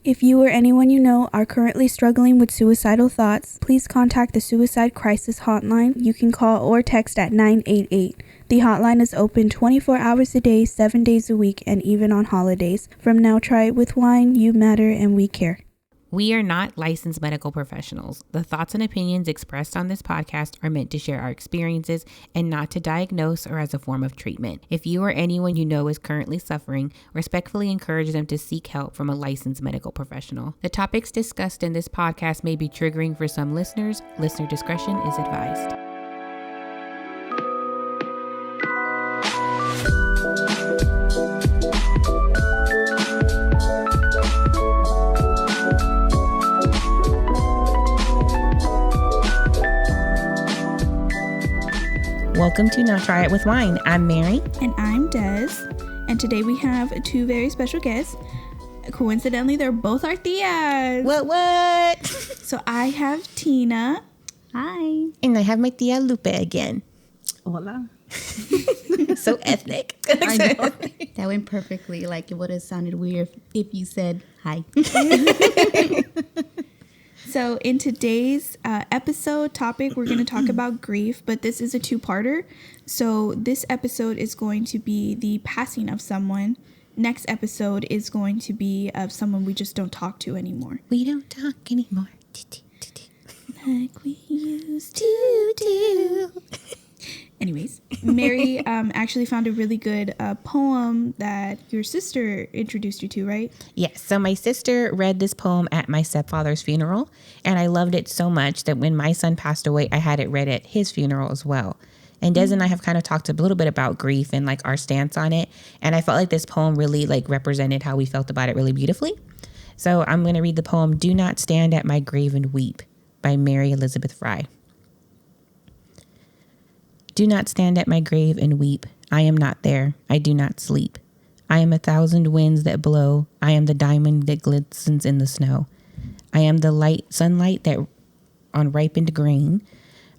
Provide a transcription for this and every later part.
If you or anyone you know are currently struggling with suicidal thoughts, please contact the Suicide Crisis Hotline. You can call or text at 988. The hotline is open 24 hours a day, 7 days a week, and even on holidays. From Now Try It With Wine, you matter and we care. We are not licensed medical professionals. The thoughts and opinions expressed on this podcast are meant to share our experiences and not to diagnose or as a form of treatment. If you or anyone you know is currently suffering, respectfully encourage them to seek help from a licensed medical professional. The topics discussed in this podcast may be triggering for some listeners. Listener discretion is advised. Welcome to Now Try It With Wine. I'm Mary. And I'm Des. And today we have two very special guests. Coincidentally, they're both our tias. What? So I have Tina. Hi. And I have my tia Lupe again. Hola. So ethnic. I know. That went perfectly. Like, it would have sounded weird if you said hi. So in today's episode topic, we're going to talk about grief, but this is a two-parter. So this episode is going to be the passing of someone. Next episode is going to be of someone we just don't talk to anymore. We don't talk anymore. Like we used to do. Anyways, Mary actually found a really good poem that your sister introduced you to, right? Yes. So my sister read this poem at my stepfather's funeral, and I loved it so much that when my son passed away, I had it read at his funeral as well. And Des and I have kind of talked a little bit about grief and like our stance on it. And I felt like this poem really like represented how we felt about it really beautifully. So I'm going to read the poem, Do Not Stand at My Grave and Weep by Mary Elizabeth Fry. Do not stand at my grave and weep. I am not there. I do not sleep. I am 1,000 winds that blow. I am the diamond that glistens in the snow. I am the light sunlight that on ripened grain.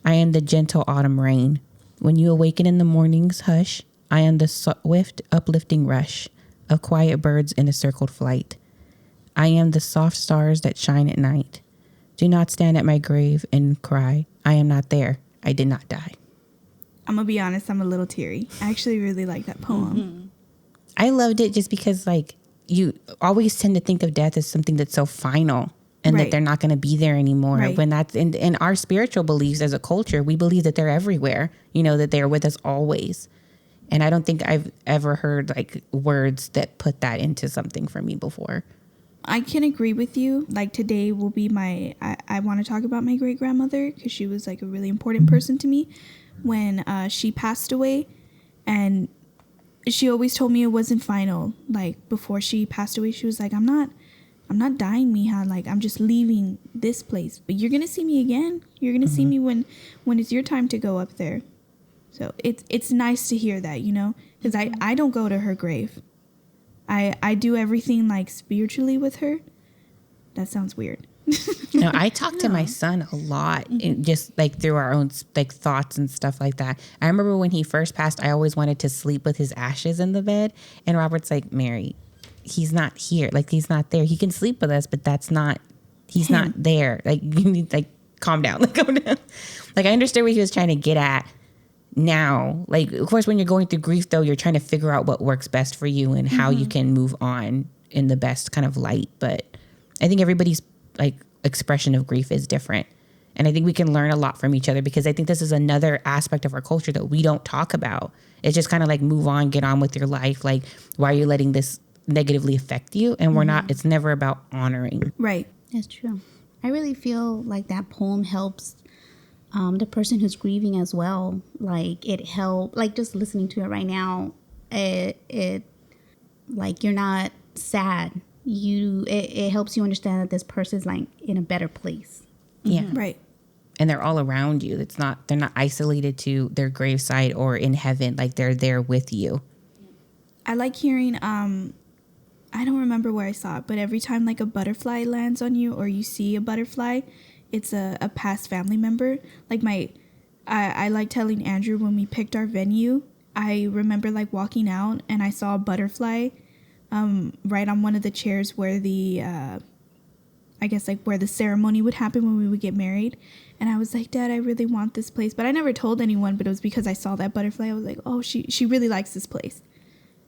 I am the gentle autumn rain. When you awaken in the morning's hush, I am the swift uplifting rush of quiet birds in a circled flight. I am the soft stars that shine at night. Do not stand at my grave and cry. I am not there. I did not die. I'm going to be honest, I'm a little teary. I actually really like that poem. Mm-hmm. I loved it just because, like, you always tend to think of death as something that's so final and that they're not going to be there anymore. Right. When that's in our spiritual beliefs as a culture, we believe that they're everywhere, you know, that they're with us always. And I don't think I've ever heard, like, words that put that into something for me before. I can agree with you. Like, today will be I want to talk about my great-grandmother because she was, like, a really important person to me. When she passed away, and she always told me it wasn't final. Like, before she passed away, she was like, I'm not dying, mija. Like, I'm just leaving this place, but you're gonna see me again. You're gonna see me when it's your time to go up there. So it's nice to hear that, you know, because I don't go to her grave. I do everything like spiritually with her. That sounds weird. No, I talk to my son a lot, just like through our own like thoughts and stuff like that. I remember when he first passed, I always wanted to sleep with his ashes in the bed. And Robert's like, Mary, he's not here. Like, he's not there. He can sleep with us, but he's not there. Like, you need like calm down. Like, calm down. Like, I understood what he was trying to get at now. Like, of course, when you're going through grief, though, you're trying to figure out what works best for you and how you can move on in the best kind of light. But I think everybody's like expression of grief is different. And I think we can learn a lot from each other because I think this is another aspect of our culture that we don't talk about. It's just kind of like move on, get on with your life. Like, why are you letting this negatively affect you? And we're not, it's never about honoring. Right. That's true. I really feel like that poem helps the person who's grieving as well. Like, it helped, like just listening to it right now, it like you're not sad. It helps you understand that this person's like in a better place. Yeah. Right. And they're all around you. They're not isolated to their gravesite or in heaven. Like, they're there with you. I like hearing, I don't remember where I saw it, but every time like a butterfly lands on you or you see a butterfly, it's a past family member. Like I like telling Andrew when we picked our venue, I remember like walking out and I saw a butterfly right on one of the chairs where the I guess like where the ceremony would happen when we would get married. And I was like, Dad, I really want this place. But I never told anyone, but it was because I saw that butterfly. I was like, oh, she really likes this place.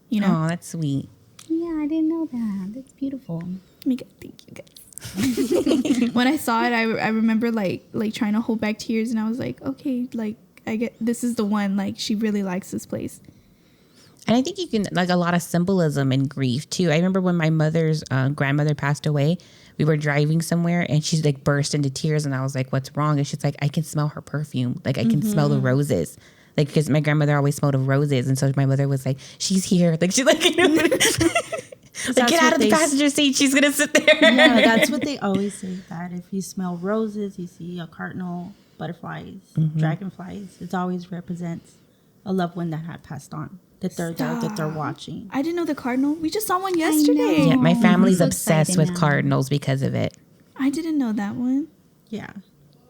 You know? Oh, that's sweet. Yeah, I didn't know that. That's beautiful. Thank you guys. When I saw it, I remember like trying to hold back tears, and I was like, okay, like I get this is the one. Like she really likes this place. And I think you can, like, a lot of symbolism in grief too. I remember when my mother's grandmother passed away, we were driving somewhere and she's like burst into tears, and I was like, what's wrong? And she's like, I can smell her perfume. Like I can smell the roses. Like, because my grandmother always smelled of roses. And so my mother was like, she's here. Like, she's like, you know, like, get out of the passenger seat. She's going to sit there. Yeah, that's what they always say, that if you smell roses, you see a cardinal, butterflies, dragonflies, it always represents a loved one that had passed on, that they're there, that they're watching. I didn't know the cardinal. We just saw one yesterday. Yeah, my family's so obsessed excited with now. cardinals because of it. I didn't know that one. Yeah.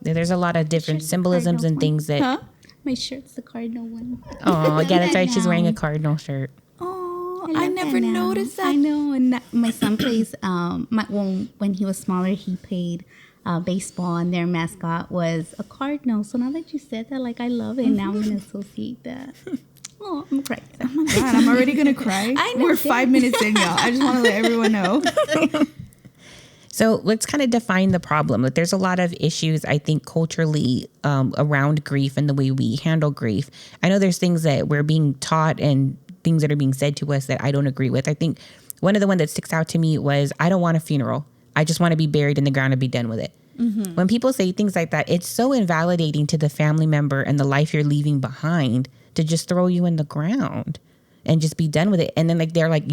There's a lot of different Shirt's symbolisms and cardinal things that. Huh? My shirt's the cardinal one. Oh, yeah, that's right. She's wearing a Now. cardinal shirt. Oh, love I that never now. noticed that. I know, and my son plays. When he was smaller, he played baseball, and their mascot was a cardinal. So now that you said that, like I love it. Now I'm gonna associate that. Oh, I'm crying. Oh my God, I'm already gonna cry. I know, We're Dad. 5 minutes in, y'all. I just want to let everyone know. So let's kind of define the problem. Like, there's a lot of issues, I think, culturally around grief and the way we handle grief. I know there's things that we're being taught and things that are being said to us that I don't agree with. I think one of the one that sticks out to me was, I don't want a funeral. I just want to be buried in the ground and be done with it. When people say things like that, it's so invalidating to the family member and the life you're leaving behind to just throw you in the ground and just be done with it. And then like they're like,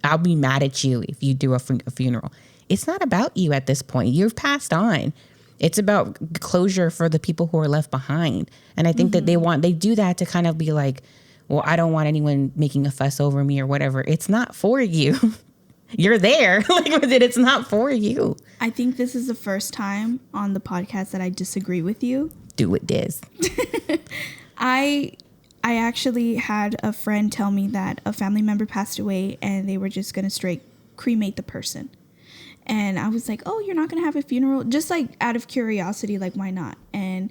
I'll be mad at you if you do a funeral. It's not about you at this point. You've passed on. It's about closure for the people who are left behind. And I think that they do that to kind of be like, well, I don't want anyone making a fuss over me or whatever. It's not for you. You're there. Like, it's not for you. I think this is the first time on the podcast that I disagree with you. Do it, Diz. I actually had a friend tell me that a family member passed away and they were just gonna straight cremate the person. And I was like, oh, you're not gonna have a funeral? Just like out of curiosity, like why not? And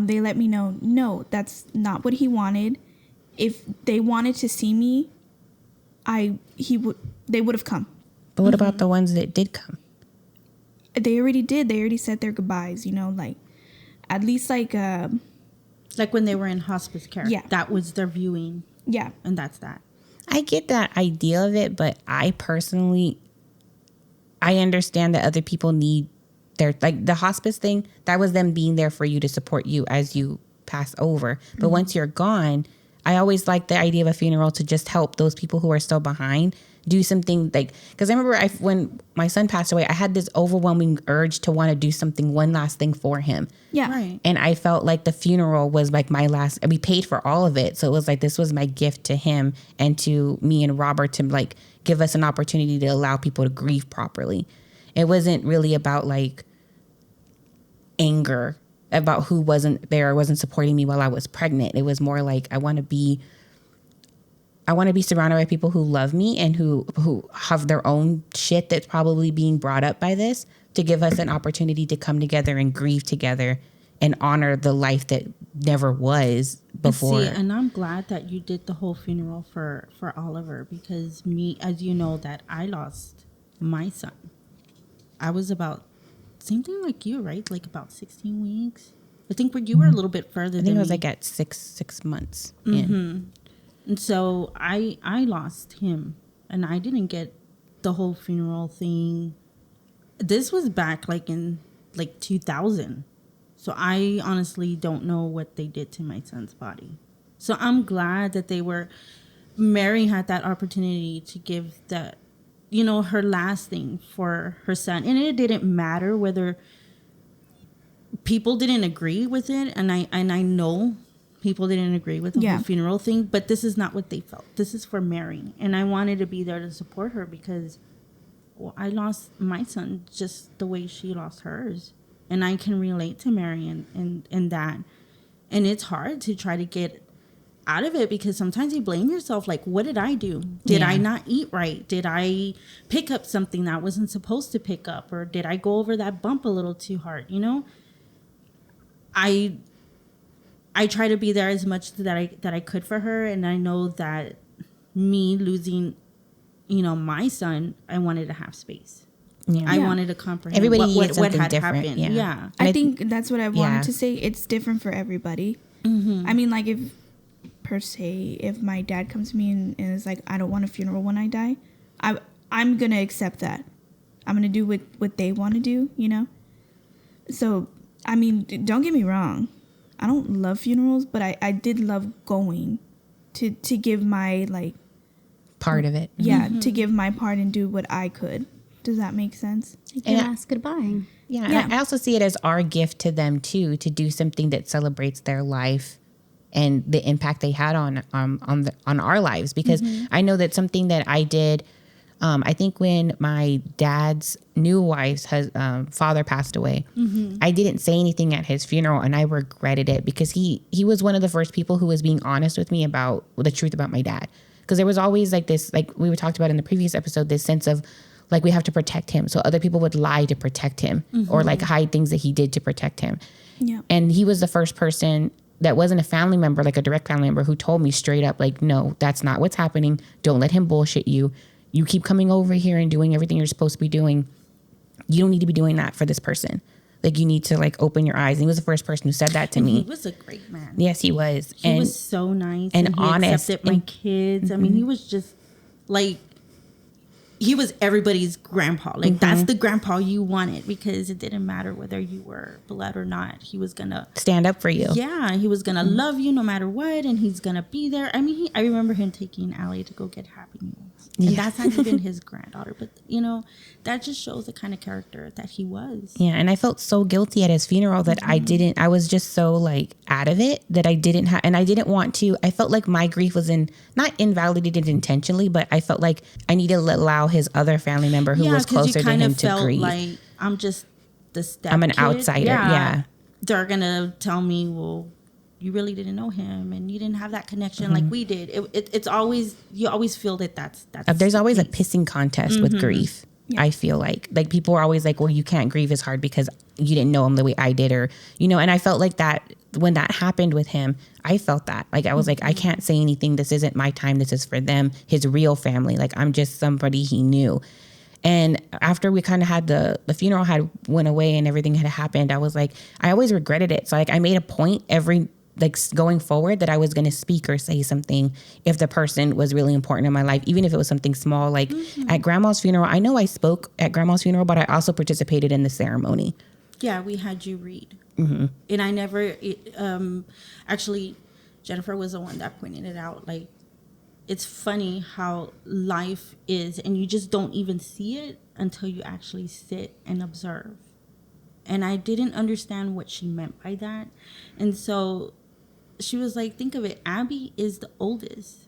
they let me know, no, that's not what he wanted. If they wanted to see me, they would have come. But what about the ones that did come? They already did. They already said their goodbyes, you know, like at least like Like when they were in hospice care. Yeah. That was their viewing. yeah. And that's that. I get that idea of it, but I personally, I understand that other people need their, like the hospice thing, that was them being there for you to support you as you pass over. But once you're gone, I always like the idea of a funeral to just help those people who are still behind do something, like, because I remember when my son passed away, I had this overwhelming urge to want to do something, one last thing for him. Yeah. Right. And I felt like the funeral was like my last, we paid for all of it. So it was like, this was my gift to him and to me and Robert to like give us an opportunity to allow people to grieve properly. It wasn't really about like anger about who wasn't there or wasn't supporting me while I was pregnant. It was more like, I want to be surrounded by people who love me and who have their own shit that's probably being brought up by this, to give us an opportunity to come together and grieve together and honor the life that never was before. See, and I'm glad that you did the whole funeral for Oliver, because me, as you know, that I lost my son. I was about, same thing like you, right? Like about 16 weeks. I think you were a little bit further I than think it was me. like at six months in. And so I lost him, and I didn't get the whole funeral thing. This was back like in like 2000. So I honestly don't know what they did to my son's body. So I'm glad that Mary had that opportunity to give that, you know, her last thing for her son. And it didn't matter whether people didn't agree with it. And I know people didn't agree with the whole funeral thing, but this is not what they felt. This is for Mary. And I wanted to be there to support her because, well, I lost my son just the way she lost hers. And I can relate to Mary in that. And it's hard to try to get out of it, because sometimes you blame yourself. Like, what did I do? Did I not eat right? Did I pick up something that I wasn't supposed to pick up? Or did I go over that bump a little too hard? You know, I try to be there as much that I could for her. And I know that me losing, you know, my son, I wanted to have space. Yeah. I wanted to comprehend Everybody what needs something had different. happened. Yeah. Yeah. I think that's what I wanted yeah. to say. It's different for everybody. Mm-hmm. I mean, like, if per se, if my dad comes to me and is like, I don't want a funeral when I die, I'm gonna accept that. I'm gonna do what they want to do, you know. So, I mean, don't get me wrong, I don't love funerals, but I did love going to give my, like, Part of it. yeah, to give my part and do what I could. Does that make sense? You can ask goodbye. Yeah, Yeah. and I also see it as our gift to them too, to do something that celebrates their life and the impact they had on our lives. Because I know that something that I did, I think when my dad's new wife's father passed away, I didn't say anything at his funeral, and I regretted it because he was one of the first people who was being honest with me about the truth about my dad. Because there was always like this, like we talked about in the previous episode, this sense of like we have to protect him. So other people would lie to protect him or like hide things that he did to protect him. Yeah. And he was the first person that wasn't a family member, like a direct family member, who told me straight up, like, no, that's not what's happening. Don't let him bullshit you. You keep coming over here and doing everything you're supposed to be doing. You don't need to be doing that for this person. Like, you need to like open your eyes. And he was the first person who said that to me. He was a great man. Yes, he was. He was so nice and he honest. accepted my kids. I mean, he was just like, he was everybody's grandpa. Like, that's the grandpa you wanted, because it didn't matter whether you were blood or not. He was gonna stand up for you. Yeah, he was gonna love you no matter what, and he's gonna be there. I mean, I remember him taking Allie to go get Happy Meals, and that's not even his granddaughter. But you know, that just shows the kind of character that he was. Yeah, and I felt so guilty at his funeral that I was just so like out of it that I didn't have, and I didn't want to. I felt like my grief was not invalidated intentionally, but I felt like I needed to allow his other family member who was closer to him to grieve. Like, I'm just the step I'm an kid. outsider. Yeah. They're gonna tell me, well, you really didn't know him and you didn't have that connection like we did. It's always, you always feel that's There's always the a case. pissing contest with grief. Yeah. I feel like people are always like, well, you can't grieve as hard because you didn't know him the way I did, or, you know, and I felt like that when that happened with him, I felt that like, I was like, I can't say anything. This isn't my time. This is for them, his real family. Like, I'm just somebody he knew. And after we kind of had the funeral had went away and everything had happened, I was like, I always regretted it. So like, I made a point every, like, going forward that I was going to speak or say something if the person was really important in my life, even if it was something small. Like at Grandma's funeral, I know I spoke at Grandma's funeral, but I also participated in the ceremony. Yeah, we had you read. And I never, actually, Jennifer was the one that pointed it out. Like, it's funny how life is, and you just don't even see it until you actually sit and observe. And I didn't understand what she meant by that. And so she was like, think of it. Abby is the oldest.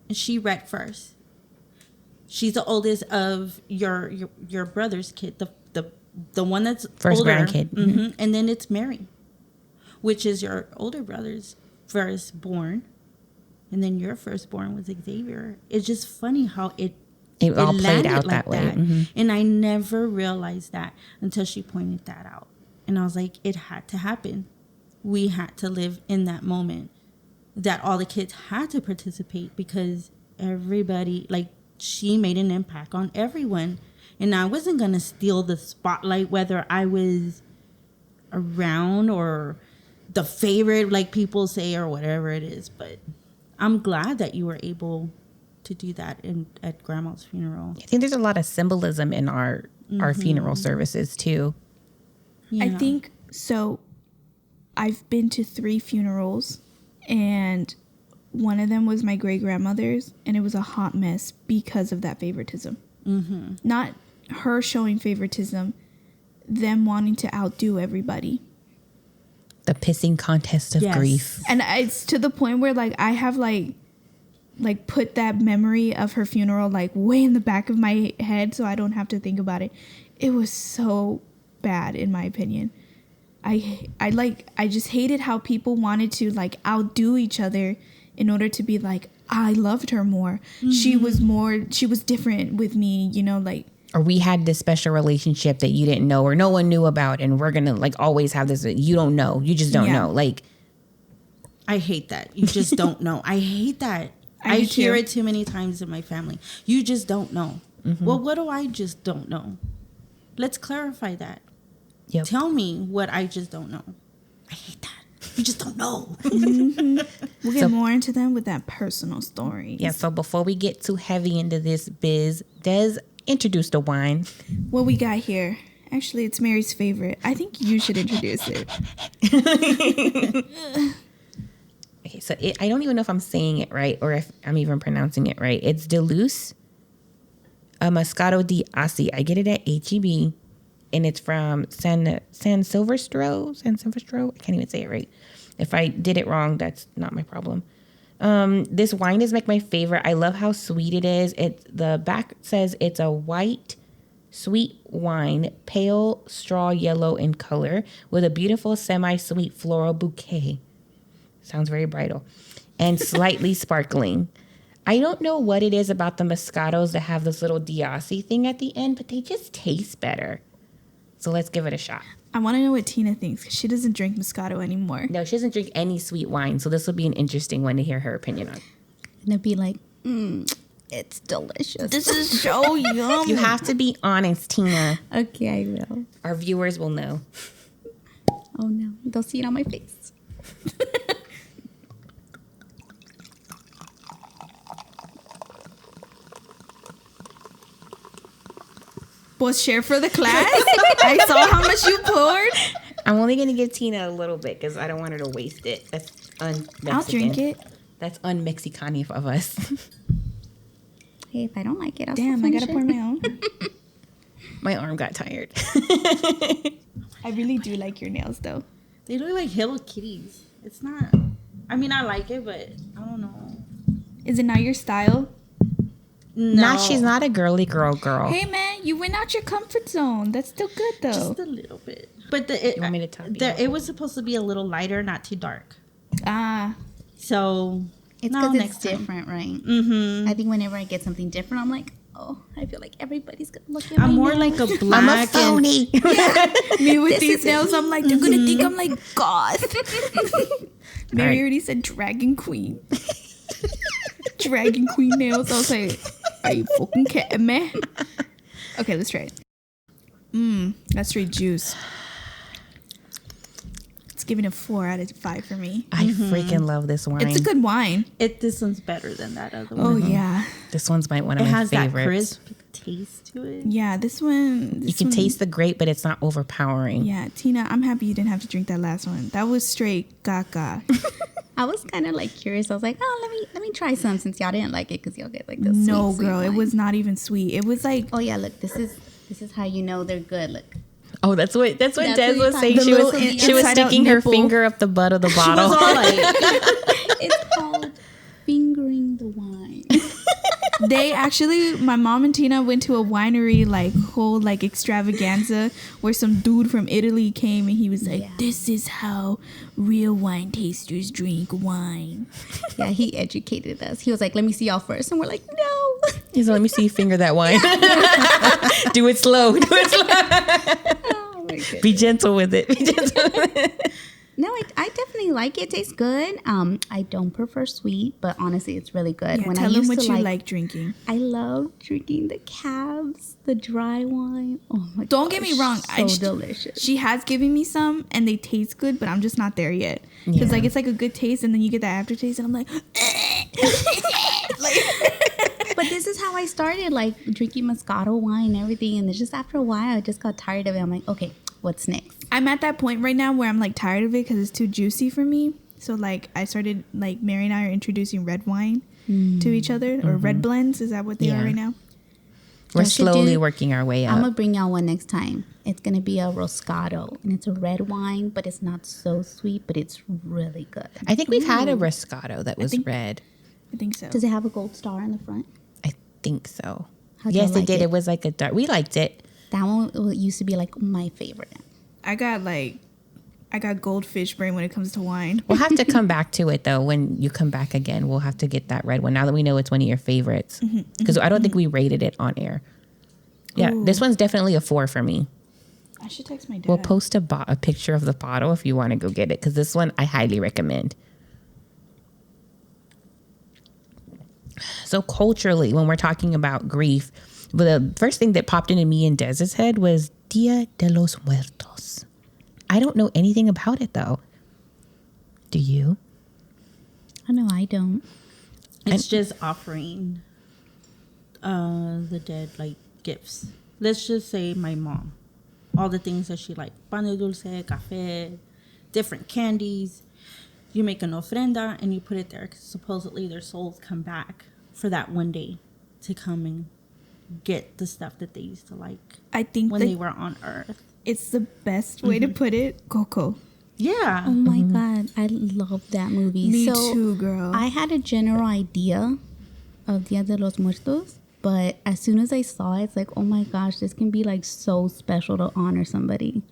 And she read first. She's the oldest of your brother's kid, the one that's first older. grandkid. And then it's Mary, which is your older brother's firstborn. And then your firstborn was Xavier. It's just funny how it all played out like that way. And I never realized that until she pointed that out. And I was like, it had to happen. We had to live in that moment, that all the kids had to participate, because everybody, like, she made an impact on everyone. And I wasn't going to steal the spotlight, whether I was around or the favorite, like people say, or whatever it is. But I'm glad that you were able to do that at Grandma's funeral. I think there's a lot of symbolism in our funeral services too. Yeah. I think so. I've been to 3 funerals, and one of them was my great grandmother's, and it was a hot mess because of that favoritism. Not her showing favoritism, them wanting to outdo everybody. The pissing contest of grief. And it's to the point where like I have like put that memory of her funeral like way in the back of my head so I don't have to think about it. It was so bad in my opinion. I just hated how people wanted to like outdo each other in order to be like, I loved her more. She was different with me, you know, like. Or we had this special relationship that you didn't know or no one knew about, and we're going to like always have this. You don't know. You just don't know. Like, I hate that. You just don't know. I hate that. I hear it too many times in my family. You just don't know. Well, what do I just don't know? Let's clarify that. Yep. Tell me what I just don't know. I hate that. You just don't know. We'll get more into them with that personal story. Yeah, so before we get too heavy into this biz, Des, introduce the wine. What we got here? Actually, it's Mary's favorite. I think you should introduce it. Okay, so I don't even know if I'm saying it right or if I'm even pronouncing it right. It's Deleuze, a Moscato di Asi. I get it at HEB, and it's from San Silvestro. I can't even say it right. If I did it wrong, that's not my problem. This wine is like my favorite. I love how sweet it is. The back says it's a white, sweet wine, pale straw yellow in color, with a beautiful semi-sweet floral bouquet. Sounds very bridal. And slightly sparkling. I don't know what it is about the Moscatos that have this little Diassi thing at the end, but they just taste better. So let's give it a shot. I want to know what Tina thinks, because she doesn't drink Moscato anymore. No, she doesn't drink any sweet wine, so this will be an interesting one to hear her opinion on. And it'd be like, it's delicious. This is so yum. You have to be honest, Tina. Okay, I will. Our viewers will know. Oh no, they'll see it on my face. Was share for the class? I saw how much you poured. I'm only going to give Tina a little bit because I don't want her to waste it. That's un-Mexican. I'll drink it. That's un-Mexicani of us. Hey, if I don't like it, I'll Damn, I gotta pour my own. My arm got tired. I really do like your nails, though. They look like Hello Kitties. It's not. I mean, I like it, but I don't know. Is it not your style? No, She's not a girly girl. Hey, man, you went out your comfort zone. That's still good, though. Just a little bit. But You want me to tell you? it was supposed to be a little lighter, not too dark. Ah. So It's no, because it's next time. different, right? Mm-hmm. I think whenever I get something different, I'm like, oh, I feel like everybody's gonna look at me. I'm more like a black. I'm a phony. Me with This these is- nails, I'm like, they're gonna think I'm like God. Mary already said Dragon Queen. Dragon Queen nails. I was like, are you fucking kidding me? Okay, let's try it. That's straight juice. It's giving a 4 out of 5 for me. I freaking love this wine. It's a good wine. This one's better than that other Oh one. yeah, This one's one of It my has favorites. that crisp taste to it. yeah. This one. You can taste the grape, but it's not overpowering. Yeah, Tina, I'm happy you didn't have to drink that last one. That was straight gaga. I was kind of like curious. I was like, oh, let me try some since y'all didn't like it because y'all get like this. No, sweet girl, it wine. was not even sweet. It was like Oh yeah, look, this is how you know they're good. Look, Oh, that's what Des what was you saying. thought. She The was little she was inside out sticking her nipple. finger up the butt of the It was bottle. all like, it's called fingering the wine. they actually, my mom and Tina went to a winery like whole like extravaganza where some dude from Italy came and he was like, Yeah. "This is how real wine tasters drink wine." Yeah, he educated us. He was like, let me see y'all first, and we're like, no. He's like, let me see you finger that wine. Do it slow. Do it slow. Oh my goodness. Be gentle with it. Be gentle with it. No, I definitely like it. It tastes good. I don't prefer sweet, but honestly, it's really good. Yeah, I tell them used what to you like drinking. I love drinking the cabs, the dry wine. Oh my god! Don't get me wrong, so delicious. She has given me some and they taste good, but I'm just not there yet. Because Yeah. like it's like a good taste and then you get that aftertaste and I'm like, But this is how I started, like drinking Moscato wine and everything. And it's just after a while, I just got tired of it. I'm like, okay, what's next? I'm at that point right now where I'm like tired of it because it's too juicy for me. So like I started like Mary and I are introducing red wine to each other or red blends. Is that what they Yeah. are right now? We're Y'all should slowly do- working our way up. I'm gonna bring y'all one next time. It's gonna be a Roscato, and it's a red wine, but it's not so sweet, but it's really good. I think we've had a Roscato that was think- red. I think so. Does it have a gold star in the front? I think so. How'd Yes, y'all it like did. it? It was like a dark. We liked it. That one used to be like my favorite. I got like I got goldfish brain when it comes to wine. We'll have to come back to it though. When you come back again, we'll have to get that red one. Now that we know it's one of your favorites, because I don't think we rated it on air. Yeah, Ooh. this one's definitely a 4 for me. I should text my dad. We'll post a picture of the bottle if you want to go get it, because this one I highly recommend. So culturally, when we're talking about grief, the first thing that popped into me and Dez's head was Dia de los Muertos. I don't know anything about it though. Do you? I know I don't. It's just offering the dead like gifts. Let's just say my mom. All the things that she liked. Pan de dulce, café, different candies. You make an ofrenda and you put it there because supposedly their souls come back for that one day to come and get the stuff that they used to like I think when they were on Earth. it's the best way to put it. Coco. Yeah. Oh my God. I love that movie. Me too, girl. I had a general idea of Dia de los Muertos, but as soon as I saw it, it's like, oh my gosh, this can be like so special to honor somebody.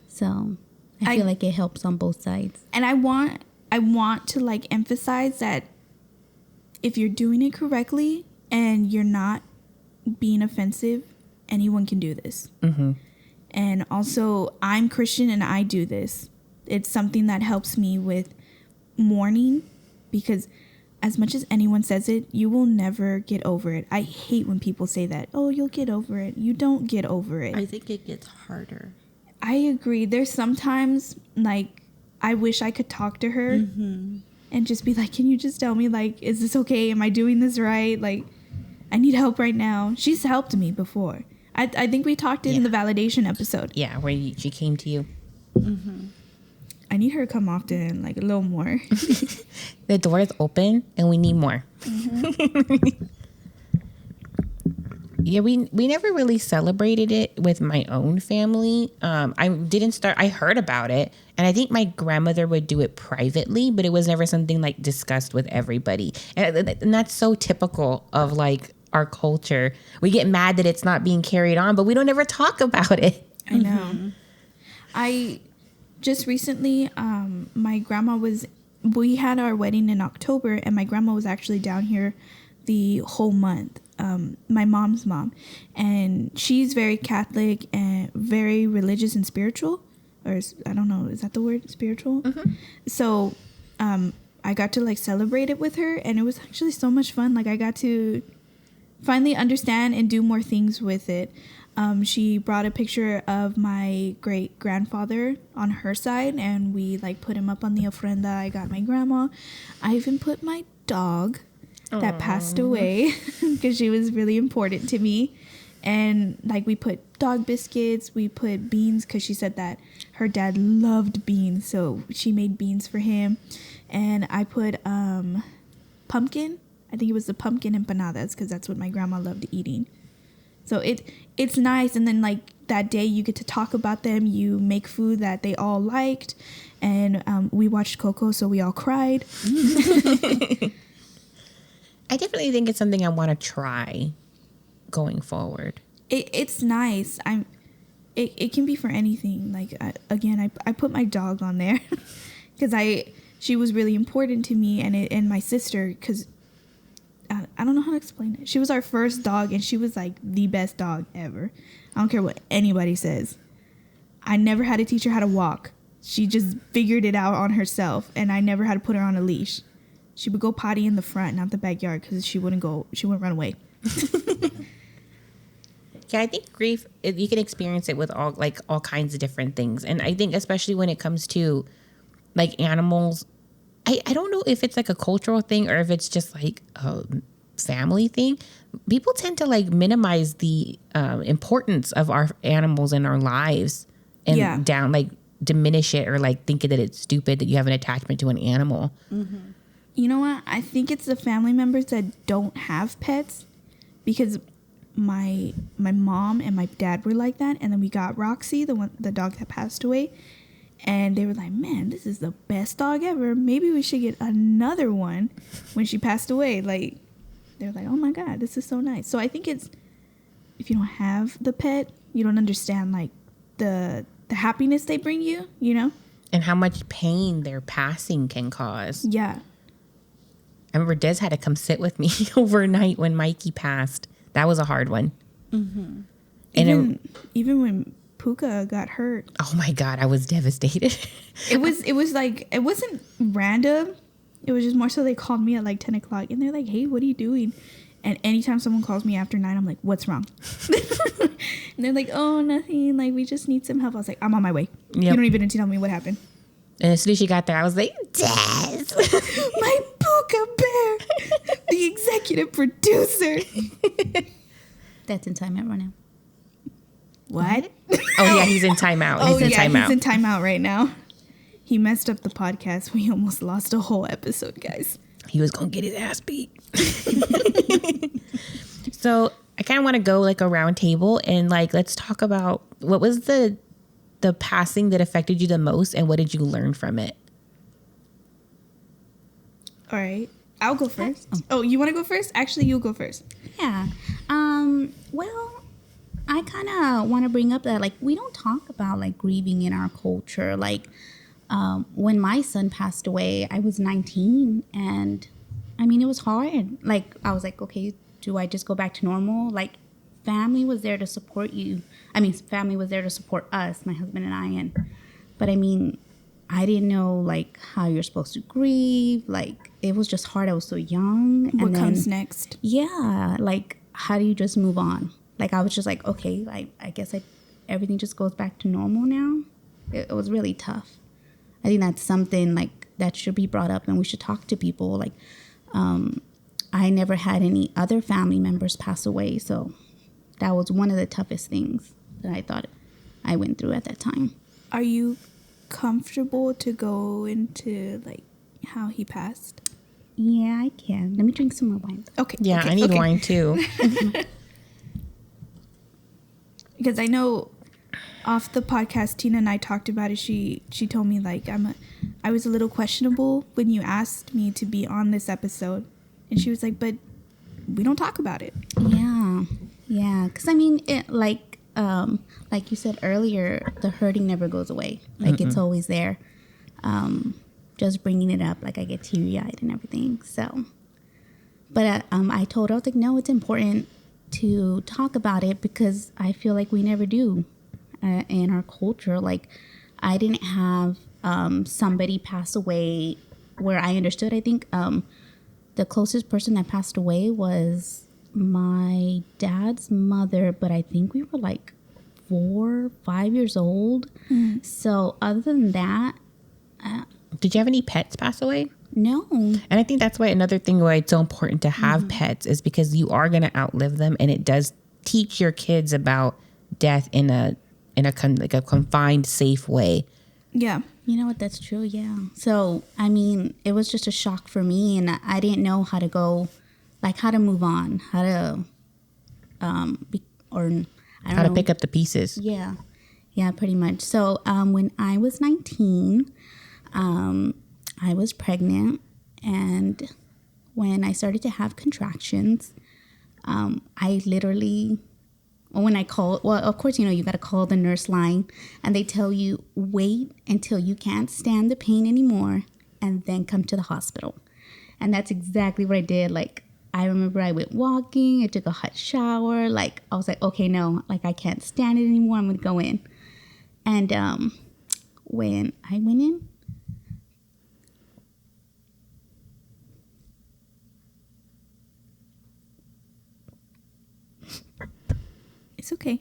So I feel like it helps on both sides. And I want to like emphasize that if you're doing it correctly and you're not being offensive, anyone can do this. And also, I'm Christian and I do this. It's something that helps me with mourning, because as much as anyone says it, you will never get over it. I hate when people say that. Oh, you'll get over it. You don't get over it. I think it gets harder. I agree. There's sometimes like I wish I could talk to her and just be like, can you just tell me, like, is this okay? Am I doing this right? Like, I need help right now. She's helped me before. I think we talked in the validation episode. Yeah, where she came to you. I need her to come often, like a little more. The door is open and we need more. Yeah, we never really celebrated it with my own family. I heard about it, and I think my grandmother would do it privately, but it was never something like discussed with everybody. And that's so typical of like our culture. We get mad that it's not being carried on, but we don't ever talk about it. I know. I just recently, we had our wedding in October, and my grandma was actually down here the whole month. My mom's mom, and she's very Catholic and very religious and spiritual, or I don't know, is that the word, spiritual? So I got to like celebrate it with her, and it was actually so much fun. Like I got to finally understand and do more things with it. She brought a picture of my great grandfather on her side, and we like put him up on the ofrenda. I got my grandma. I even put my dog that passed away because she was really important to me. And like we put dog biscuits, we put beans because she said that her dad loved beans, so she made beans for him. And I put pumpkin. I think it was the pumpkin empanadas because that's what my grandma loved eating. So it's nice. And then like that day you get to talk about them. You make food that they all liked, and we watched Coco, so we all cried. I definitely think it's something I want to try going forward. It's nice. It can be for anything. Like I put my dog on there because she was really important to me, and my sister, because I don't know how to explain it. She was our first dog, and she was like the best dog ever. I don't care what anybody says. I never had to teach her how to walk. She just figured it out on herself, and I never had to put her on a leash. She would go potty in the front, not the backyard, because she wouldn't run away. Yeah, I think grief, you can experience it with all kinds of different things. And I think especially when it comes to like animals, I don't know if it's like a cultural thing or if it's just like a family thing. People tend to like minimize the importance of our animals in our lives and diminish it, or like think that it's stupid that you have an attachment to an animal. You know what? I think it's the family members that don't have pets, because my mom and my dad were like that, and then we got Roxy, the dog that passed away, and they were like, man, this is the best dog ever. Maybe we should get another one when she passed away. Like, they're like, oh my God, this is so nice. So I think it's, if you don't have the pet, you don't understand like the happiness they bring you, you know? And how much pain their passing can cause. Yeah. I remember Des had to come sit with me overnight when Mikey passed. That was a hard one. Mm-hmm. And even when Puka got hurt. Oh my God, I was devastated. It was like, it wasn't random. It was just more so they called me at like 10 o'clock and they're like, hey, what are you doing? And anytime someone calls me after 9, I'm like, what's wrong? And they're like, oh, nothing. Like, we just need some help. I was like, I'm on my way. Yep. You don't even need to tell me what happened. And as soon as she got there, I was like, Des! My Puka Bear, the executive producer. That's in timeout right now. What? Oh, yeah, he's in timeout. He's in timeout. He's in timeout right now. He messed up the podcast. We almost lost a whole episode, guys. He was going to get his ass beat. So I kind of want to go like a round table and like, let's talk about what was the passing that affected you the most and what did you learn from it? All right. I'll go first. Oh, you want to go first? Actually, you go first. Yeah. Well, I kind of want to bring up that, like, we don't talk about, like, grieving in our culture. Like, when my son passed away, I was 19, and, I mean, it was hard. Like, I was like, okay, do I just go back to normal? Like, family was there to support you. I mean, family was there to support us, my husband and I, but, I mean, I didn't know, like, how you're supposed to grieve. Like, it was just hard. I was so young. What comes next? Yeah, like, how do you just move on? Like, I was just like, okay, I guess everything just goes back to normal now. It was really tough. I think that's something, like, that should be brought up and we should talk to people. Like, I never had any other family members pass away, so that was one of the toughest things that I thought I went through at that time. Are you comfortable to go into, like, how he passed? Yeah, I can. Let me drink some more wine. Okay. Yeah, okay, I need okay. wine too. Because I know off the podcast, Tina and I talked about it. She told me, like, I was a little questionable when you asked me to be on this episode. And she was like, but we don't talk about it. Yeah. Because, I mean, it, like you said earlier, the hurting never goes away. Like, it's always there. Just bringing it up, like, I get teary-eyed and everything. So, but I told her, I was like, no, it's important to talk about it because I feel like we never do in our culture. Like, I didn't have somebody pass away where I understood. I think the closest person that passed away was my dad's mother, but I think we were like 4 or 5 years old. So other than that, Did you have any pets pass away? no. And I think that's why another thing why it's so important to have pets is because you are going to outlive them, and it does teach your kids about death in a confined, safe way. Yeah. You know what? That's true. Yeah. So, I mean, it was just a shock for me, and I didn't know how to go, like, how to move on, how to, I don't How know. to pick up the pieces. Yeah. Yeah, pretty much. So, when I was 19, I was pregnant, and when I started to have contractions, I literally, when I called, well, of course, you know, you got to call the nurse line, and they tell you, wait until you can't stand the pain anymore, and then come to the hospital. And that's exactly what I did. Like, I remember I went walking, I took a hot shower. Like, I was like, okay, no, like, I can't stand it anymore. I'm going to go in. And when I went in, It's okay.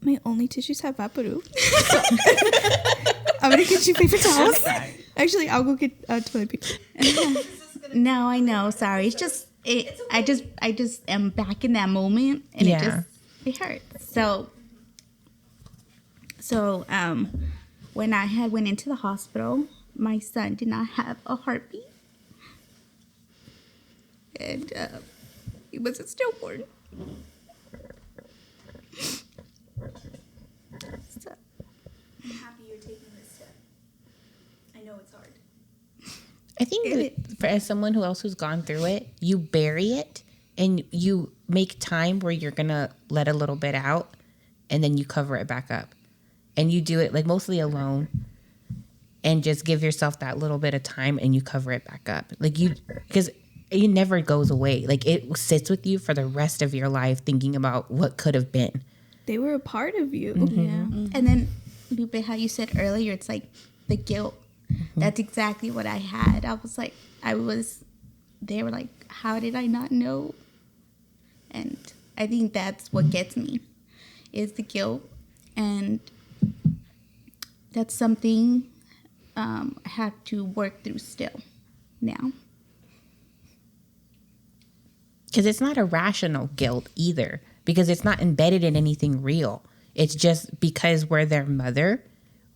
My only tissues have Vaporub. So I'm going to get you paper towels. Actually, I'll go get toilet paper. no, I know. Sorry. It's just, I just am back in that moment, and it hurts. So, when I went into the hospital, my son did not have a heartbeat. And he was a stillborn. So, I'm happy you're taking this step. I know it's hard. I think that as someone who's gone through it, you bury it and you make time where you're going to let a little bit out. and then you cover it back up. And you do it like mostly alone and just give yourself that little bit of time and you cover it back up. Like because it never goes away. Like it sits with you for the rest of your life thinking about what could have been. They were a part of you. Yeah. And then, Lupe, how you said earlier, it's like the guilt. That's exactly what I had. They were like, how did I not know? And I think that's what gets me, is the guilt. And that's something I have to work through still now. Because it's not a rational guilt either, because it's not embedded in anything real. It's just because we're their mother,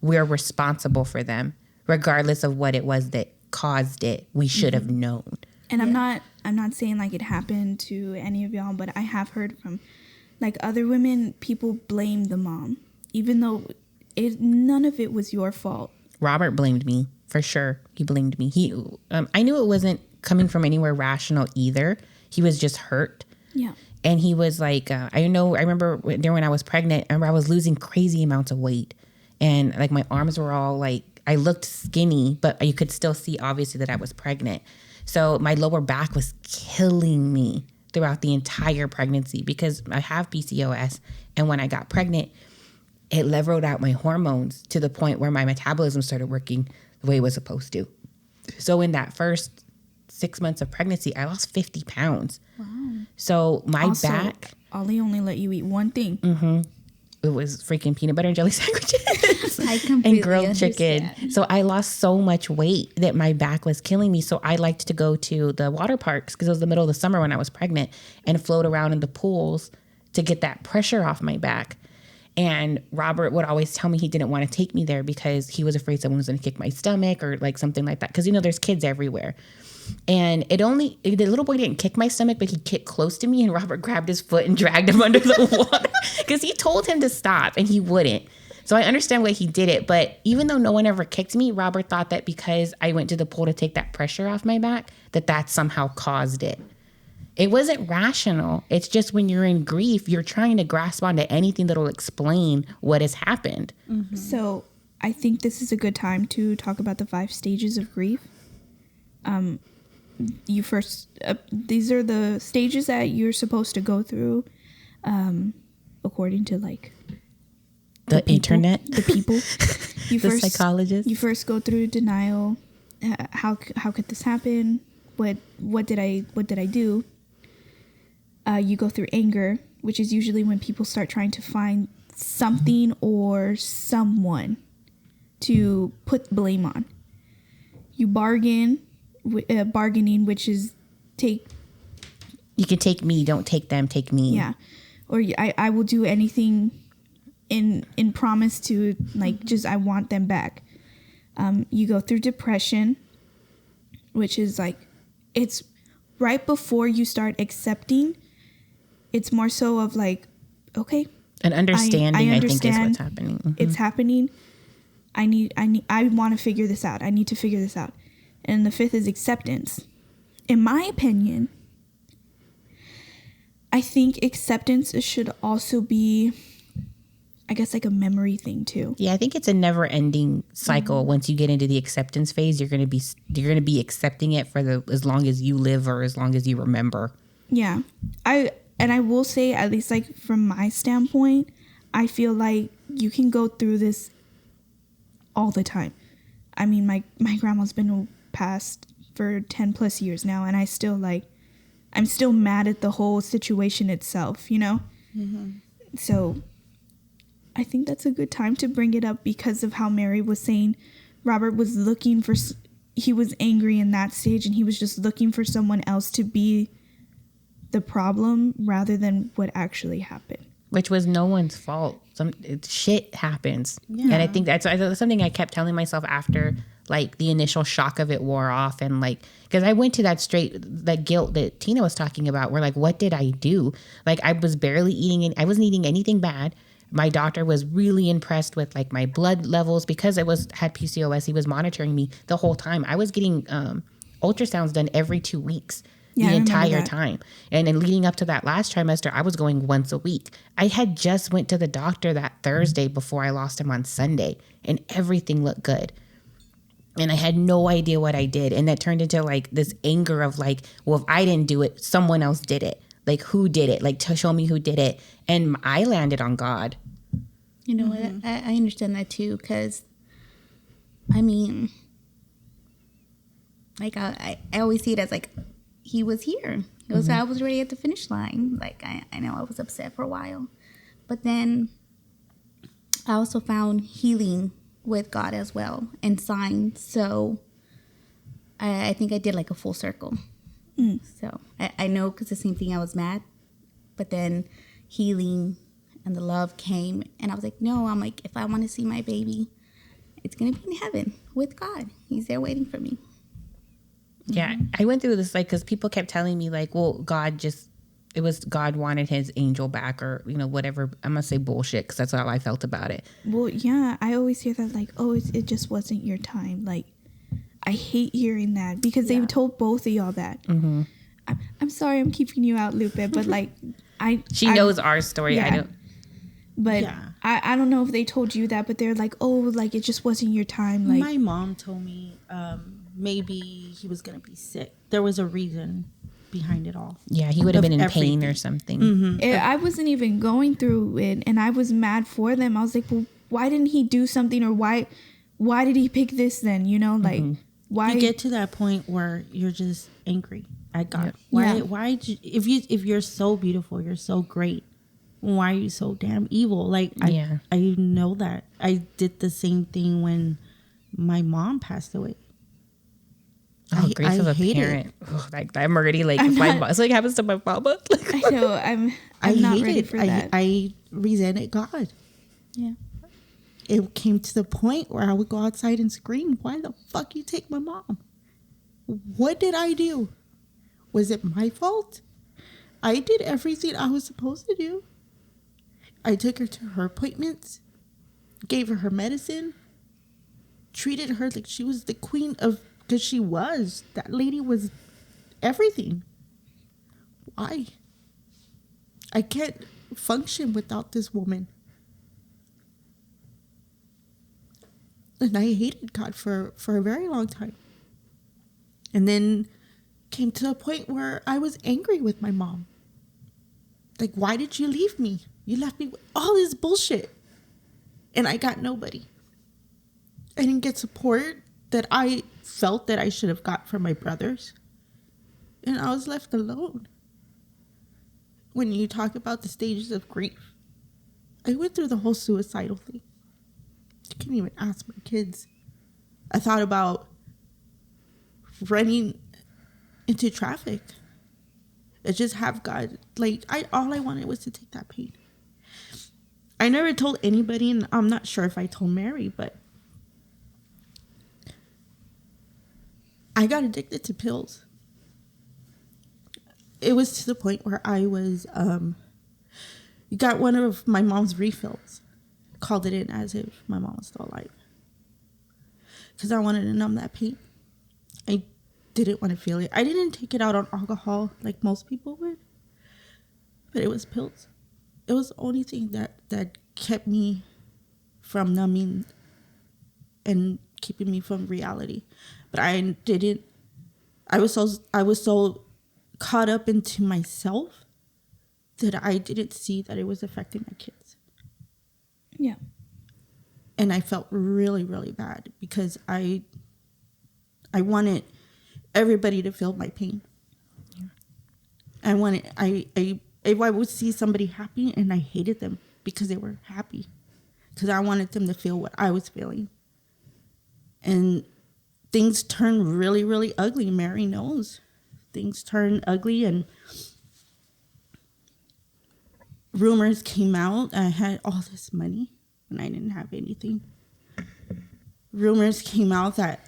we're responsible for them, regardless of what it was that caused it. We should have known. And I'm not saying like it happened to any of y'all, but I have heard from like other women, people blame the mom, even though none of it was your fault. Robert blamed me for sure. He blamed me. I knew it wasn't coming from anywhere rational either. He was just hurt. Yeah. And he was like, I remember when I was pregnant, I was losing crazy amounts of weight. And like my arms were all like, I looked skinny, but you could still see obviously that I was pregnant. So my lower back was killing me throughout the entire pregnancy because I have PCOS. And when I got pregnant, it leveled out my hormones to the point where my metabolism started working the way it was supposed to. So in that first 6 months of pregnancy, I lost 50 pounds. Wow. So my back. Ollie only let you eat one thing. It was freaking peanut butter and jelly sandwiches I completely and grilled chicken. understand. So I lost so much weight that my back was killing me. So I liked to go to the water parks because it was the middle of the summer when I was pregnant and float around in the pools to get that pressure off my back. And Robert would always tell me he didn't want to take me there because he was afraid someone was going to kick my stomach or like something like that. Because, there's kids everywhere. And the little boy didn't kick my stomach, but he kicked close to me and Robert grabbed his foot and dragged him under the water because he told him to stop and he wouldn't. So I understand why he did it. But even though no one ever kicked me, Robert thought that because I went to the pool to take that pressure off my back, that somehow caused it. It wasn't rational. It's just when you're in grief, you're trying to grasp onto anything that'll explain what has happened. Mm-hmm. So I think this is a good time to talk about the 5 stages of grief. These are the stages that you're supposed to go through, according to like the internet, the people, psychologists. You first go through denial. How could this happen? What did I do? You go through anger, which is usually when people start trying to find something or someone to put blame on. You bargain. Bargaining, which is you can take me, don't take them, take me. Yeah. Or I will do anything in promise to like just I want them back. You go through depression, which is like it's right before you start accepting. It's more so of like, okay, an understanding. I think is what's happening. Mm-hmm. It's happening. I want to figure this out. I need to figure this out. And the 5th is acceptance. In my opinion, I think acceptance should also be, I guess, like a memory thing too. Yeah, I think it's a never-ending cycle. Once you get into the acceptance phase, you're going to be accepting it for as long as you live or as long as you remember. Yeah, I will say, at least like from my standpoint, I feel like you can go through this all the time. I mean, my grandma's been passed for 10 plus years now, and I'm still mad at the whole situation itself, Mm-hmm. So I think that's a good time to bring it up because of how Mary was saying Robert was he was angry in that stage and he was just looking for someone else to be the problem rather than what actually happened. Which was no one's fault. Shit happens. Yeah. And I think that's something I kept telling myself after like the initial shock of it wore off. And like, because I went to that guilt that Tina was talking about where like, what did I do? Like I was barely eating, I wasn't eating anything bad. My doctor was really impressed with like my blood levels because I had PCOS. He was monitoring me the whole time. I was getting ultrasounds done every 2 weeks Yeah, I the remember entire that. time. And then leading up to that last trimester, I was going once a week. I had just went to the doctor that Thursday before I lost him on Sunday, and everything looked good. And I had no idea what I did. And that turned into like this anger of like, well, if I didn't do it, someone else did it. Like, who did it? Like, to show me who did it. And I landed on God. You know what? I understand that too, because I mean, like I always see it as like he was here. It was I was already at the finish line. Like I know I was upset for a while, but then I also found healing with God as well and signs. So I think I did like a full circle. So I know, because the same thing, I was mad, but then healing and the love came, and I was like, no, I'm like, if I want to see my baby, it's going to be in heaven with God. He's there waiting for me. Yeah, I went through this, like, because people kept telling me, like, well, it was God wanted his angel back, or, you know, whatever. I'm going to say bullshit, because that's how I felt about it. Well, yeah, I always hear that, like, oh, it just wasn't your time. Like, I hate hearing that, because they've told both of y'all that. Mm-hmm. I'm sorry I'm keeping you out, Lupe, but, like, She knows our story. Yeah. I don't. But Yeah. I don't know if they told you that, but they're like, oh, like, it just wasn't your time. Like, My mom told me maybe he was going to be sick. There was a reason behind it all. Yeah, he would have Of been in pain everything. or something. I wasn't even going through it, and I was mad for them. I was like, well, why didn't he do something, or why did he pick this then? You know, like, why? You get to that point where you're just angry at God. Yeah. Why if you're so beautiful, you're so great, why are you so damn evil? Like, I know that. I did the same thing when my mom passed away. Oh, grief of a hate parent. Ugh, like, I'm already like, it's like happens to my mama. Like, I know I'm I not hate ready it. for that. I resented God. Yeah. It came to the point where I would go outside and scream, why the fuck you take my mom? What did I do? Was it my fault? I did everything I was supposed to do. I took her to her appointments, gave her medicine, treated her like she was the queen of, because she was. That lady was everything. Why? I can't function without this woman. And I hated God for a very long time. And then came to a point where I was angry with my mom. Like, why did you leave me? You left me with all this bullshit. And I got nobody. I didn't get support that I felt that I should have got from my brothers. And I was left alone. When you talk about the stages of grief, I went through the whole suicidal thing. I couldn't even ask my kids. I thought about running into traffic. I just have God. Like, all I wanted was to take that pain. I never told anybody, and I'm not sure if I told Mary, but I got addicted to pills. It was to the point where I was, got one of my mom's refills, called it in as if my mom was still alive. Because I wanted to numb that pain. I didn't want to feel it. I didn't take it out on alcohol like most people would, but it was pills. It was the only thing that kept me from numbing and keeping me from reality. But I was so caught up into myself that I didn't see that it was affecting my kids. Yeah. And I felt really, really bad because I wanted everybody to feel my pain. I would see somebody happy and I hated them because they were happy. Because I wanted them to feel what I was feeling. And things turned really, really ugly. Mary knows. Things turned ugly and rumors came out. I had all this money and I didn't have anything. Rumors came out that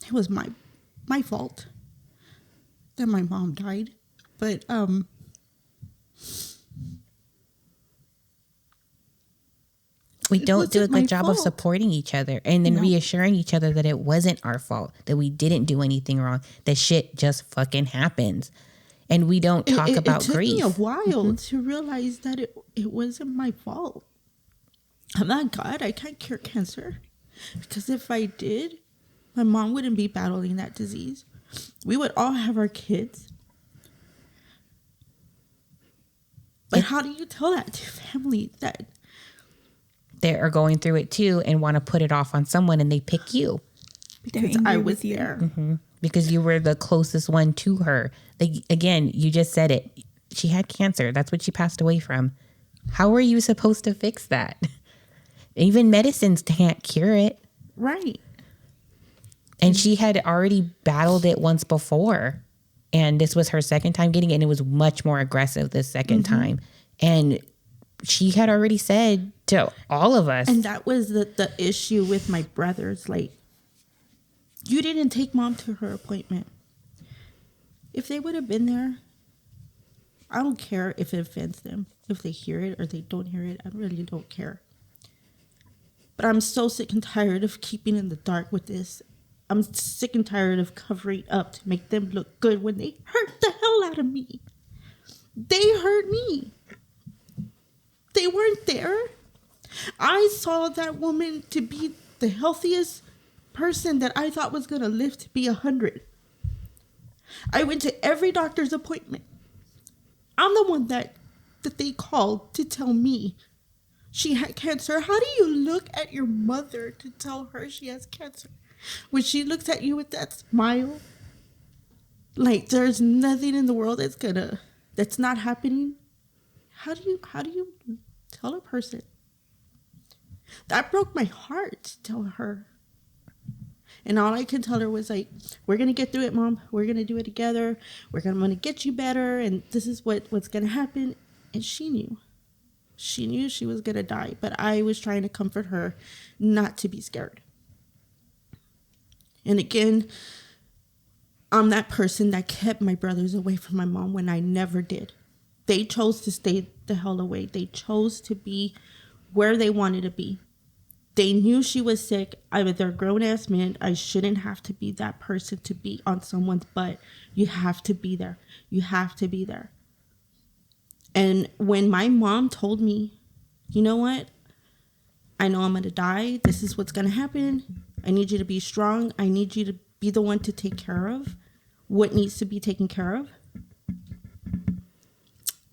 it was my fault that my mom died. But we don't do a wasn't my good job of fault. supporting each other and then reassuring each other that it wasn't our fault, that we didn't do anything wrong, that shit just fucking happens. and we don't talk about it took grief. me a while to realize that it wasn't my fault. I'm not God. I can't cure cancer. Because if I did, my mom wouldn't be battling that disease. We would all have our kids. But how do you tell that to family that They are going through it too and want to put it off on someone, and they pick you because I was there? because you were the closest one to her. Like, again, you just said it. She had cancer. That's what she passed away from. How are you supposed to fix that? Even medicines can't cure it. Right. And she had already battled it once before. And this was her second time getting it. And it was much more aggressive this second time. And she had already said to all of us. And that was the issue with my brothers. Like, you didn't take mom to her appointment. If they would have been there, I don't care if it offends them. If they hear it or they don't hear it, I really don't care. But I'm so sick and tired of keeping in the dark with this. I'm sick and tired of covering up to make them look good when they hurt the hell out of me. They hurt me. They weren't there. I saw that woman to be the healthiest person that I thought was going to live to be 100. I went to every doctor's appointment. I'm the one that they called to tell me she had cancer. How do you look at your mother to tell her she has cancer when she looks at you with that smile? Like, there's nothing in the world that's not happening. How do you tell a person? That broke my heart to tell her. And all I could tell her was like, we're going to get through it, Mom. We're going to do it together. I'm going to get you better. And this is what's going to happen. And she knew. She knew she was going to die. But I was trying to comfort her not to be scared. And again, I'm that person that kept my brothers away from my mom when I never did. They chose to stay the hell away. They chose to be where they wanted to be. They knew she was sick. They're grown-ass men. I shouldn't have to be that person to be on someone's butt. You have to be there. You have to be there. And when my mom told me, you know what? I know I'm going to die. This is what's going to happen. I need you to be strong. I need you to be the one to take care of what needs to be taken care of.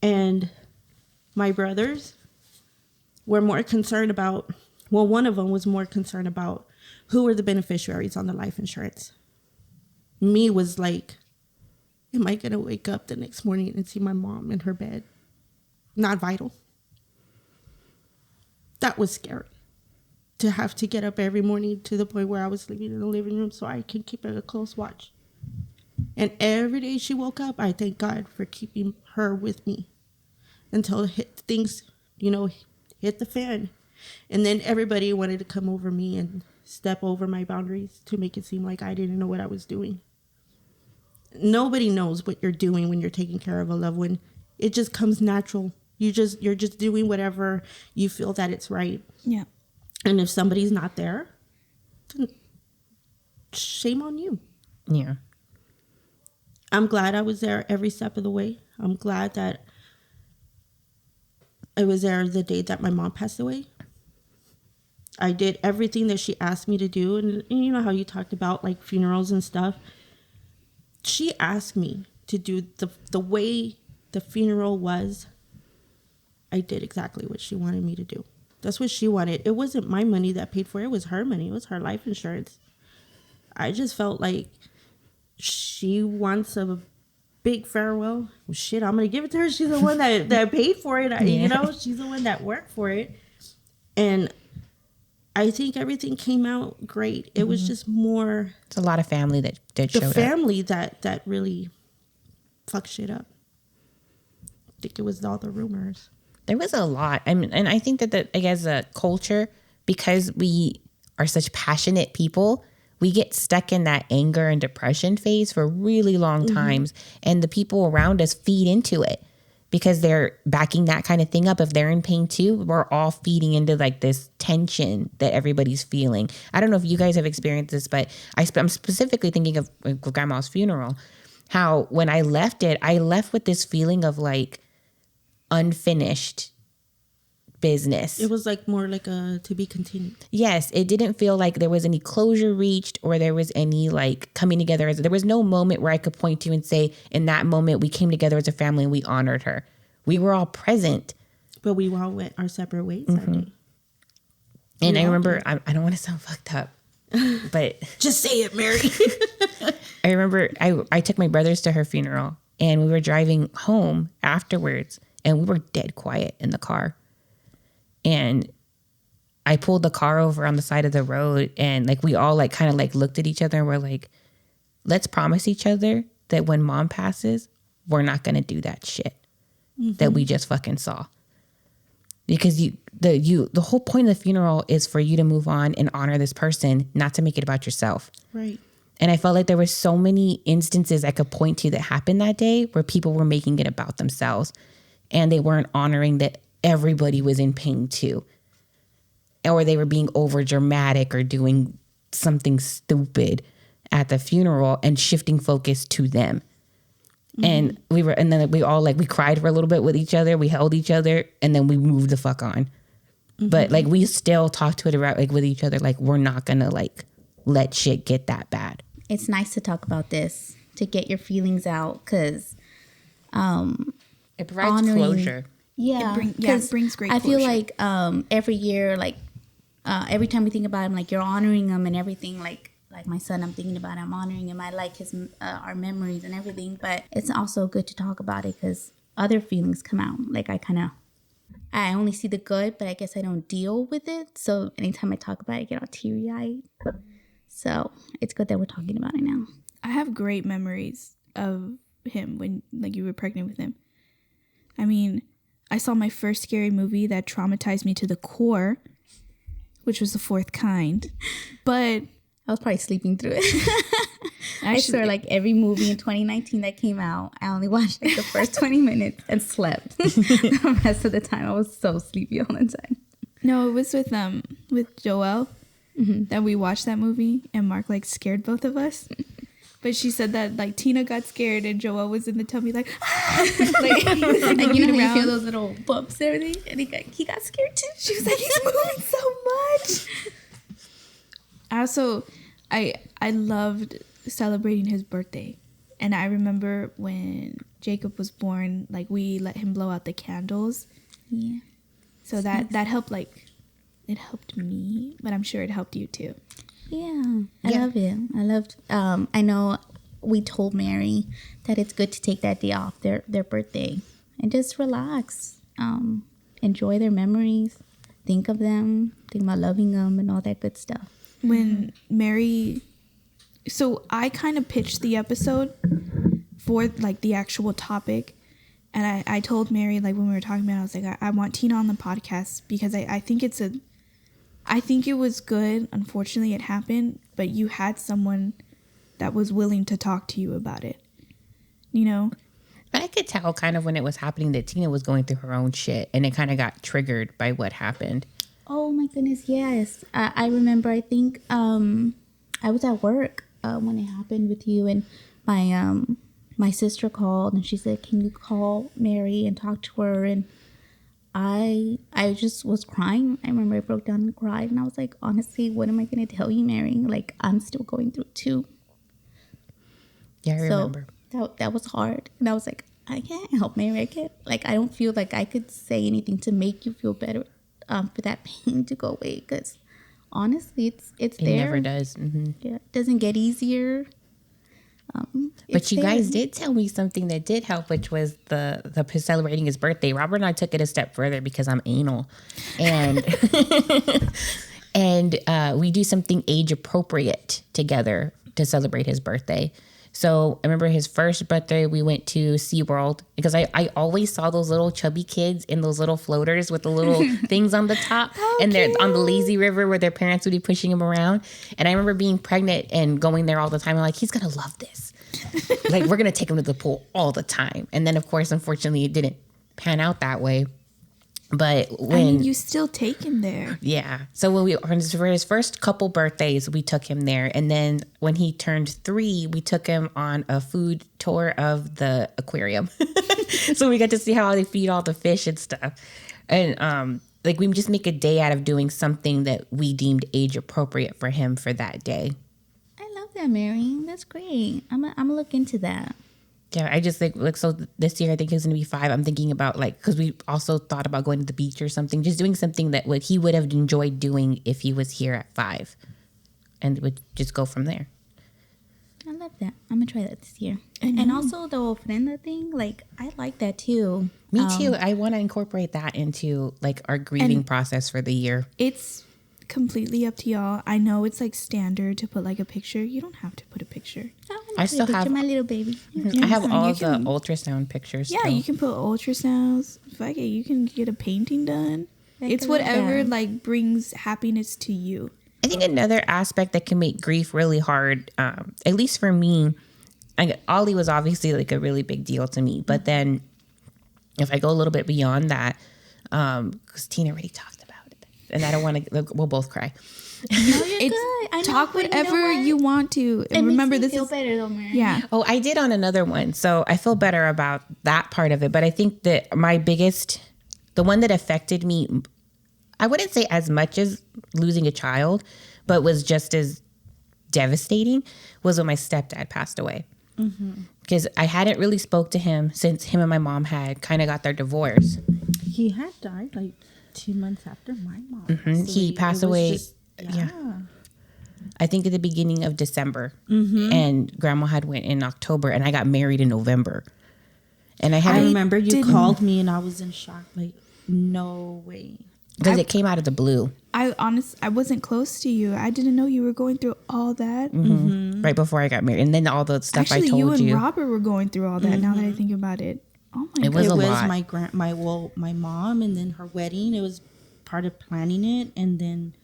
And my brothers were more concerned about, well, one of them was more concerned about who were the beneficiaries on the life insurance. Me was like, am I going to wake up the next morning and see my mom in her bed? Not vital. That was scary. To have to get up every morning to the point where I was sleeping in the living room so I can keep a close watch. And every day she woke up, I thank God for keeping her with me until things, hit the fan. And then everybody wanted to come over me and step over my boundaries to make it seem like I didn't know what I was doing. Nobody knows what you're doing when you're taking care of a loved one. It just comes natural. You're just doing whatever you feel that it's right. Yeah. And if somebody's not there, then shame on you. Yeah. I'm glad I was there every step of the way. I'm glad that I was there the day that my mom passed away. I did everything that she asked me to do. And you know how you talked about like funerals and stuff. She asked me to do the way the funeral was. I did exactly what she wanted me to do. That's what she wanted. It wasn't my money that paid for it. It was her money. It was her life insurance. I just felt like she wants a big farewell. Well, shit, I'm going to give it to her. She's the one that paid for it. She's the one that worked for it. And I think everything came out great. It was just more... It's a lot of family that showed up. The family that really fucked shit up. I think it was all the rumors. There was a lot. I mean, and I think that as a culture, because we are such passionate people, we get stuck in that anger and depression phase for really long times. And the people around us feed into it because they're backing that kind of thing up. If they're in pain too, we're all feeding into like this tension that everybody's feeling. I don't know if you guys have experienced this, but I'm specifically thinking of Grandma's funeral. how when I left with this feeling of like unfinished business. It was like more like a to be continued. Yes, it didn't feel like there was any closure reached or there was any like coming together. There was no moment where I could point to and say, in that moment, we came together as a family and we honored her. We were all present. But we all went our separate ways that day. And I remember, I don't want to sound fucked up, but just say it, Mary. I remember I took my brothers to her funeral and we were driving home afterwards and we were dead quiet in the car. And I pulled the car over on the side of the road and like we all like kind of like looked at each other and we're like, let's promise each other that when mom passes, we're not going to do that shit that we just fucking saw. Because the whole point of the funeral is for you to move on and honor this person, not to make it about yourself. Right. And I felt like there were so many instances I could point to that happened that day where people were making it about themselves and they weren't honoring that everybody was in pain too. Or they were being over dramatic or doing something stupid at the funeral and shifting focus to them. And then we all like, we cried for a little bit with each other. We held each other and then we moved the fuck on. But like, we still talk to it about like with each other. Like, we're not going to like let shit get that bad. It's nice to talk about this, to get your feelings out. Cause, It provides closure. Yeah. It brings great I feel closure. like, every year, like, every time we think about him, like you're honoring him and everything, like my son, I'm thinking about him, honoring him. I like his our memories and everything, but it's also good to talk about it because other feelings come out. Like I only see the good, but I guess I don't deal with it. So anytime I talk about it, I get all teary-eyed. So it's good that we're talking about it now. I have great memories of him when like you were pregnant with him. I mean, I saw my first scary movie that traumatized me to the core, which was The Fourth Kind. But I was probably sleeping through it. I swear, like every movie in 2019 that came out, I only watched like the first 20 minutes and slept. The rest of the time, I was so sleepy all the time. No, it was with Joelle that we watched that movie, and Mark like scared both of us. But she said that like Tina got scared and Joelle was in the tummy like, like And you know how you feel those little bumps and everything, and he got scared too. She was like, he's moving so much. Also, I loved celebrating his birthday. And I remember when Jacob was born, like we let him blow out the candles. Yeah. So that helped, like, it helped me, but I'm sure it helped you too. Yeah. I love it. I know we told Mary that it's good to take that day off, their birthday, and just relax. Enjoy their memories. Think of them. Think about loving them and all that good stuff. When Mary, so I kind of pitched the episode for like the actual topic, and I told Mary, like when we were talking about it, I was like, I want Tina on the podcast because I think I think it was good. Unfortunately it happened, but you had someone that was willing to talk to you about it, you know? But I could tell kind of when it was happening that Tina was going through her own shit and it kind of got triggered by what happened. Oh my goodness, yes. I remember, I think I was at work when it happened with you, and my sister called and she said, can you call Mary and talk to her? And I just was crying. I remember I broke down and cried, and I was like, honestly, what am I going to tell you, Mary? Like, I'm still going through it too. Yeah, I remember. So that was hard. And I was like, I can't help Mary. I don't feel like I could say anything to make you feel better. For that pain to go away, because honestly, it's there. It never does. Mm-hmm. Yeah, it doesn't get easier. But you guys did tell me something that did help, which was the celebrating his birthday. Robert and I took it a step further because I'm anal, and and we do something age appropriate together to celebrate his birthday. So I remember his first birthday, we went to SeaWorld because I always saw those little chubby kids in those little floaters with the little things on the top. And they're on the lazy river where their parents would be pushing him around. And I remember being pregnant and going there all the time. I'm like, he's going to love this. Like, we're going to take him to the pool all the time. And then, of course, unfortunately, it didn't pan out that way. But I when mean, you still take him there. yeah, so when for his first couple birthdays, we took him there, and then when he turned 3, we took him on a food tour of the aquarium. So we got to see how they feed all the fish and stuff, and like we just make a day out of doing something that we deemed age appropriate for him for that day. I love that, Mary. That's great. I'm gonna look into that. Yeah, I just think like so this year I think he's gonna be 5. I'm thinking about like because we also thought about going to the beach or something, just doing something that he would have enjoyed doing if he was here at 5, and would just go from there. I love that. I'm gonna try that this year. And also the ofrenda thing, like I like that too. Me too. I want to incorporate that into like our grieving And- process for the year. It's completely up to y'all. I know it's like standard to put like a picture. You don't have to put a picture. I still have my little baby. I have fine. all You the can- ultrasound pictures. Yeah, still. you can put ultrasounds. Fuck it, you can get a painting done. It's I love whatever that. like brings happiness to you. I think another aspect that can make grief really hard, at least for me, Ollie was obviously like a really big deal to me. But then if I go a little bit beyond that, because Tina already talked about it, and I don't want to, we'll both cry. No, you're It's good. I know, talk but you know whatever what? you want to. It And remember, makes me this feel is better though, Mary. yeah. Oh, I did on another one. So I feel better about that part of it. But I think that the one that affected me, I wouldn't say as much as losing a child, but was just as devastating, was when my stepdad passed away. Because I hadn't really spoke to him since him and my mom had kind of got their divorce. He had died like 2 months after my mom. He passed It was away. just- Yeah. I think at the beginning of December, and Grandma had went in October, and I got married in November. And I I had remember you didn't- called me and I was in shock. Like, no way. because it came out of the blue I wasn't close to you. I didn't know you were going through all that. right before I got married, and then all the stuff Actually, I told you and you. Robert were going through all that. Now that I think about it, oh my It god, was It a was lot. my mom and then her wedding. It was part of planning it, and then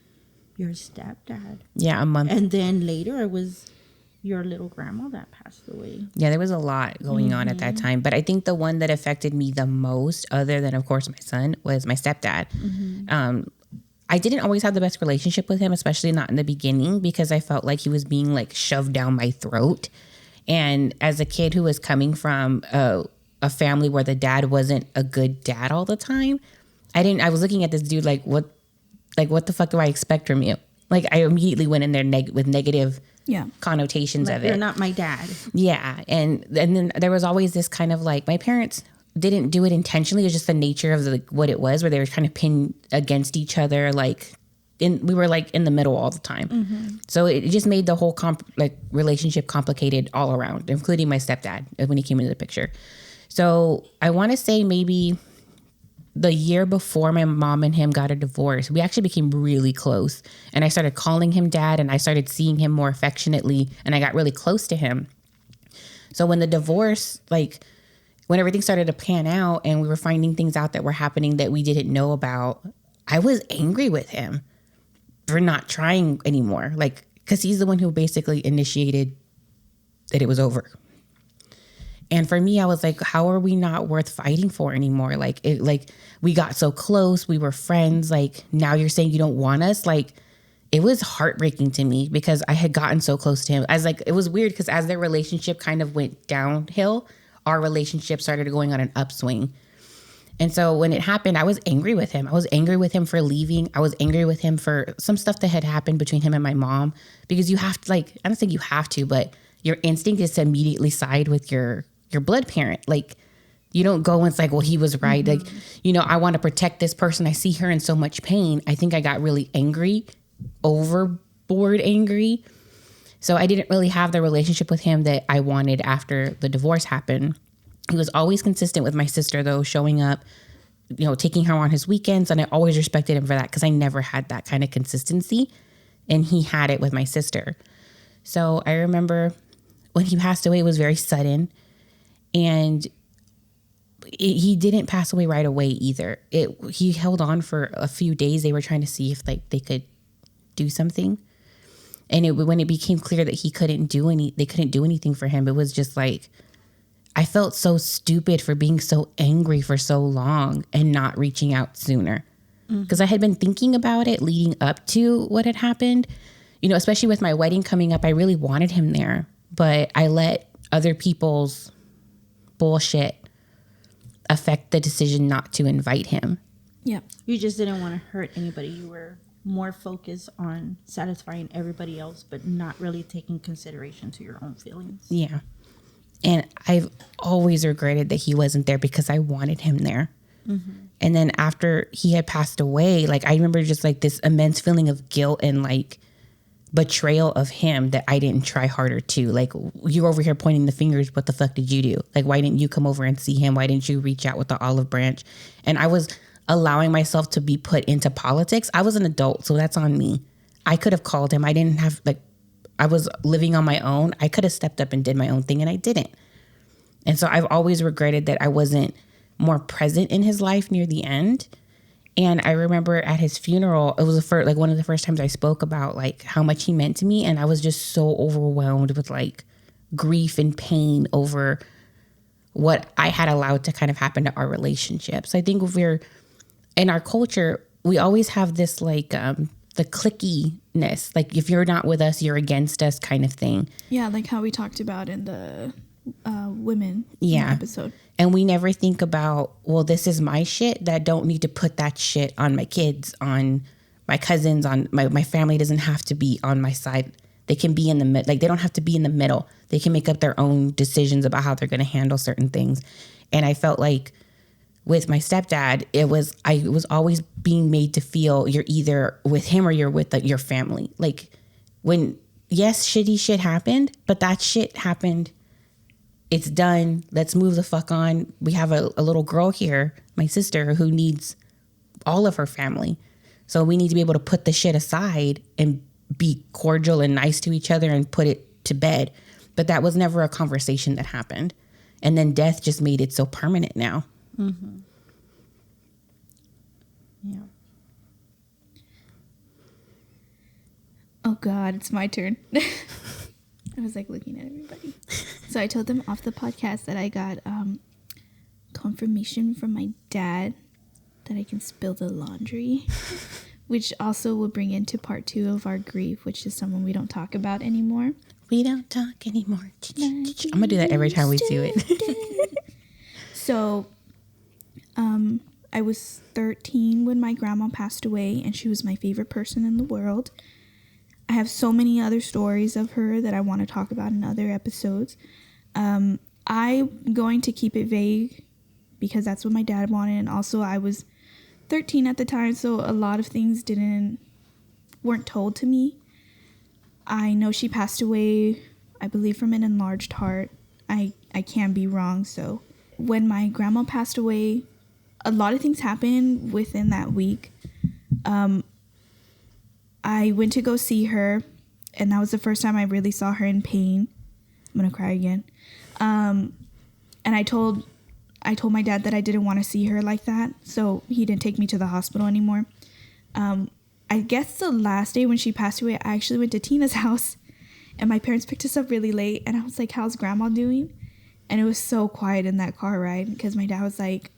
your stepdad, Yeah, a month. and then later it was your little grandma that passed away. Yeah, there was a lot going on at that time. But I think the one that affected me the most, other than, of course, my son, was my stepdad. I didn't always have the best relationship with him, especially not in the beginning, because I felt like he was being like shoved down my throat. And as a kid who was coming from a family where the dad wasn't a good dad all the time, I was looking at this dude like, what the fuck do I expect from you? Like, I immediately went in there with negative yeah. connotations Like, of it. you're not my dad. Yeah. And then there was always this kind of like, my parents didn't do it intentionally. It was just the nature of what it was, where they were kind of pinned against each other. Like we were like in the middle all the time. So it just made the whole relationship complicated all around, including my stepdad when he came into the picture. So I want to say maybe the year before my mom and him got a divorce, we actually became really close. And I started calling him dad, and I started seeing him more affectionately, and I got really close to him. So when the divorce, when everything started to pan out and we were finding things out that were happening that we didn't know about, I was angry with him for not trying anymore. Because he's the one who basically initiated that it was over. And for me, I was like, how are we not worth fighting for anymore? We got so close. We were friends. Now you're saying you don't want us. It was heartbreaking to me because I had gotten so close to him. It was weird because as their relationship kind of went downhill, our relationship started going on an upswing. And so when it happened, I was angry with him. I was angry with him for leaving. I was angry with him for some stuff that had happened between him and my mom, because you have to, I don't think you have to, but your instinct is to immediately side with your blood parent. You don't go and it's like, well, he was right. I want to protect this person. I see her in so much pain. I think I got really angry, overboard angry. So I didn't really have the relationship with him that I wanted after the divorce happened. He was always consistent with my sister, though, showing up, taking her on his weekends. And I always respected him for that because I never had that kind of consistency. And he had it with my sister. So I remember when he passed away, it was very sudden. And he didn't pass away right away either. He held on for a few days. They were trying to see if they could do something. And when it became clear that they couldn't do anything for him, it was just I felt so stupid for being so angry for so long and not reaching out sooner. Because I had been thinking about it leading up to what had happened. You know, especially with my wedding coming up, I really wanted him there. But I let other people's bullshit affect the decision not to invite him. Yeah. You just didn't want to hurt anybody. You were more focused on satisfying everybody else, but not really taking consideration to your own feelings. Yeah. And I've always regretted that he wasn't there because I wanted him there. And then after he had passed away, like I remember just like this immense feeling of guilt and like betrayal of him that I didn't try harder too. Like, you're over here pointing the fingers. What the fuck did you do? Like, why didn't you come over and see him? Why didn't you reach out with the olive branch? And I was allowing myself to be put into politics. I was an adult, so that's on me. I could have called him. I didn't have, like, I was living on my own. I could have stepped up and did my own thing, and I didn't. And so I've always regretted that I wasn't more present in his life near the end. And I remember at his funeral, it was the first, like one of the first times I spoke about like how much he meant to me. And I was just so overwhelmed with like grief and pain over what I had allowed to kind of happen to our relationships. I think if we're in our culture, we always have this like the clickiness, like if you're not with us, you're against us kind of thing. Yeah, like how we talked about in the women Yeah. episode. And we never think about, well, this is my shit that don't need to put that shit on my kids, on my cousins, on my family doesn't have to be on my side. They can be in the middle. Like, they don't have to be in the middle. They can make up their own decisions about how they're going to handle certain things. And I felt like with my stepdad, I was always being made to feel you're either with him or you're with your family. Like, when, yes, shitty shit happened, but that shit happened. It's done. Let's move the fuck on. We have a little girl here, my sister, who needs all of her family. So we need to be able to put the shit aside and be cordial and nice to each other and put it to bed. But that was never a conversation that happened. And then death just made it so permanent now. Mm-hmm. Yeah. Oh God, it's my turn. I was like looking at everybody. So I told them off the podcast that I got confirmation from my dad that I can spill the laundry, which also will bring into part 2 of our grief, which is someone we don't talk about anymore. We don't talk anymore. I'm going to do that every time we do it. So I was 13 when my grandma passed away, and she was my favorite person in the world. I have so many other stories of her that I want to talk about in other episodes. I'm going to keep it vague because that's what my dad wanted. And also I was 13 at the time, so a lot of things weren't told to me. I know she passed away, I believe, from an enlarged heart. I can be wrong. So when my grandma passed away, a lot of things happened within that week. I went to go see her, and that was the first time I really saw her in pain. I'm gonna cry again. And I told my dad that I didn't want to see her like that, so he didn't take me to the hospital anymore. I guess the last day when she passed away, I actually went to Tina's house, and my parents picked us up really late, and I was like, how's grandma doing? And it was so quiet in that car ride because my dad was like,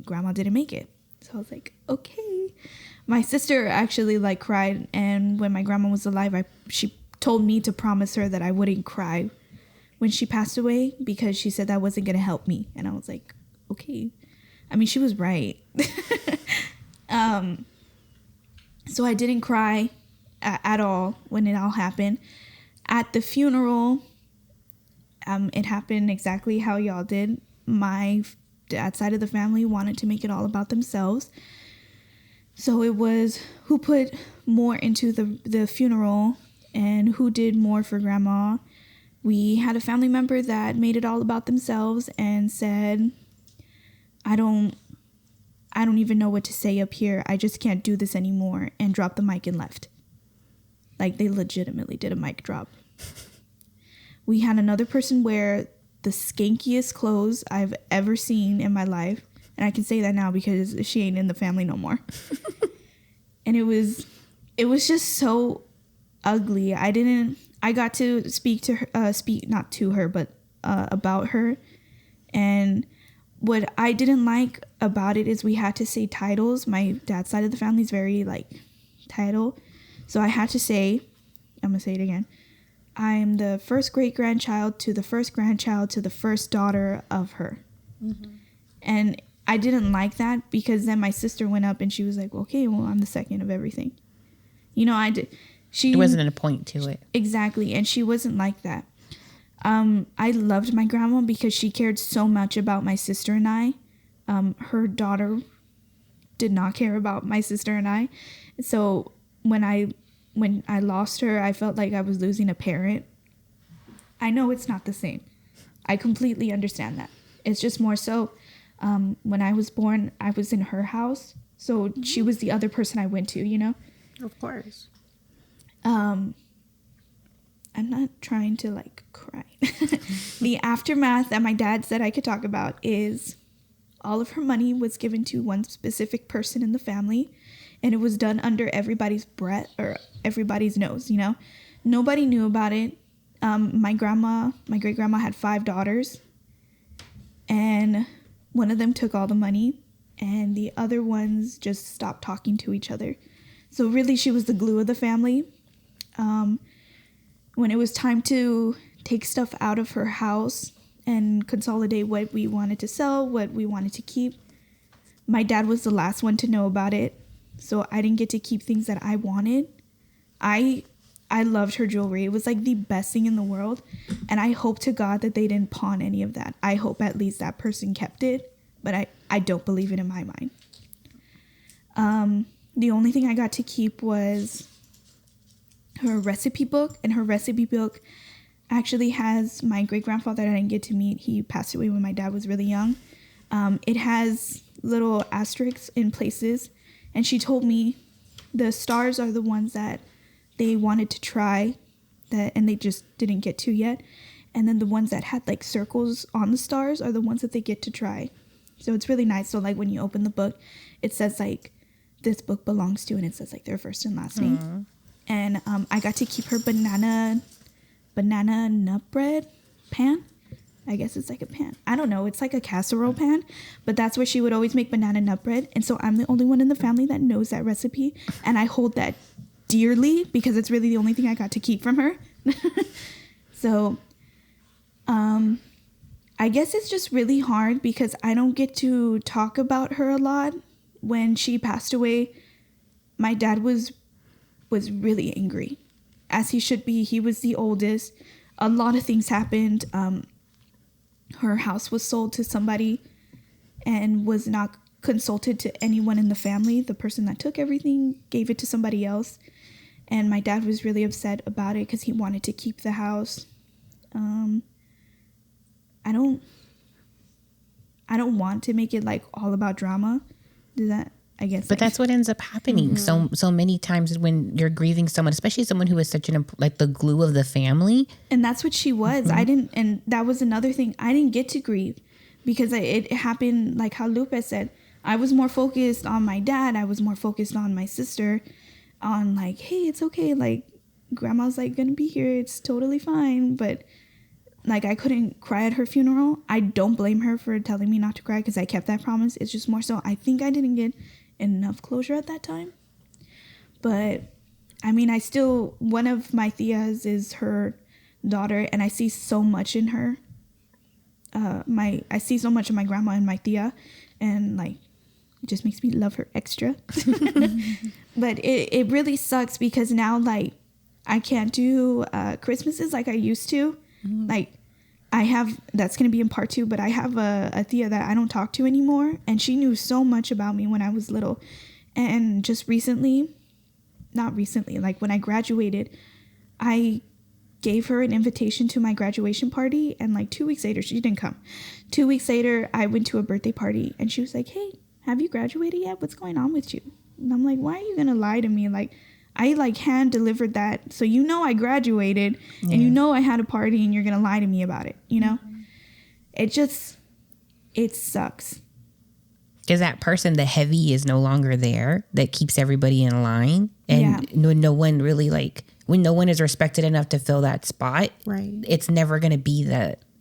grandma didn't make it. So I was like, okay. My sister actually like cried, and when my grandma was alive, she told me to promise her that I wouldn't cry when she passed away because she said that wasn't gonna help me. And I was like, okay. I mean, she was right. So I didn't cry at all when it all happened. At the funeral, it happened exactly how y'all did. My dad's side of the family wanted to make it all about themselves. So it was who put more into the funeral and who did more for grandma. We had a family member that made it all about themselves and said, I don't even know what to say up here. I just can't do this anymore, and dropped the mic and left. Like, they legitimately did a mic drop. We had another person wear the skankiest clothes I've ever seen in my life. And I can say that now because she ain't in the family no more. And it was just so ugly. I got to speak to her, not to her, but about her. And what I didn't like about it is we had to say titles. My dad's side of the family is very like title. So I had to say, I'm going to say it again. I'm the first great grandchild to the first grandchild to the first daughter of her. Mm-hmm. And I didn't like that because then my sister went up and she was like, okay, well, I'm the second of everything. You know, I did. There wasn't a point to it. Exactly. And she wasn't like that. I loved my grandma because she cared so much about my sister and I. Her daughter did not care about my sister and I. So when I lost her, I felt like I was losing a parent. I know it's not the same. I completely understand that. It's just more so when I was born, I was in her house. So she was the other person I went to, you know? Of course. I'm not trying to like cry. The aftermath that my dad said I could talk about is all of her money was given to one specific person in the family, and it was done under everybody's breath or everybody's nose, you know? Nobody knew about it. My great grandma had 5 daughters, and one of them took all the money and the other ones just stopped talking to each other. So really she was the glue of the family. When it was time to take stuff out of her house and consolidate what we wanted to sell, what we wanted to keep, my dad was the last one to know about it. So I didn't get to keep things that I wanted. I loved her jewelry. It was like the best thing in the world. And I hope to God that they didn't pawn any of that. I hope at least that person kept it. But I don't believe it in my mind. The only thing I got to keep was her recipe book. And her recipe book actually has my great-grandfather that I didn't get to meet. He passed away when my dad was really young. It has little asterisks in places. And she told me the stars are the ones that they wanted to try and they just didn't get to yet. And then the ones that had like circles on the stars are the ones that they get to try. So it's really nice. So like when you open the book, it says like this book belongs to, and it says like their first and last name. And I got to keep her banana nut bread pan. I guess it's like a pan. I don't know. It's like a casserole pan, but that's where she would always make banana nut bread. And so I'm the only one in the family that knows that recipe. And I hold that dearly because it's really the only thing I got to keep from her. So, I guess it's just really hard because I don't get to talk about her a lot. When she passed away, my dad was really angry, as he should be. He was the oldest. A lot of things happened. Her house was sold to somebody and was not consulted to anyone in the family. The person that took everything gave it to somebody else. And my dad was really upset about it because he wanted to keep the house. I don't want to make it like all about drama. But that's what ends up happening. Mm-hmm. So many times when you're grieving someone, especially someone who is such like the glue of the family. And that's what she was. Mm-hmm. And that was another thing. I didn't get to grieve because it happened like how Lupe said. I was more focused on my dad. I was more focused on my sister, on like, hey, it's okay. Like grandma's like gonna be here. It's totally fine. But like I couldn't cry at her funeral. I don't blame her for telling me not to cry because I kept that promise. It's just more so I think I didn't get enough closure at that time. But I mean, one of my tias is her daughter, and I see so much in her. I see so much of my grandma and my tia, and like it just makes me love her extra. But it really sucks because now like I can't do Christmases like I used to. Like that's going to be in part 2, but I have a tia that I don't talk to anymore. And she knew so much about me when I was little. And just not recently, like when I graduated, I gave her an invitation to my graduation party. And like 2 weeks later, she didn't come. 2 weeks later, I went to a birthday party and she was like, hey, have you graduated yet? What's going on with you? And I'm like, why are you going to lie to me? Like, I like hand delivered that. So you know I graduated and you know I had a party and you're going to lie to me about it, you know? It sucks. Because that person, the heavy, is no longer there that keeps everybody in line. And no one really when no one is respected enough to fill that spot, right? It's never going to be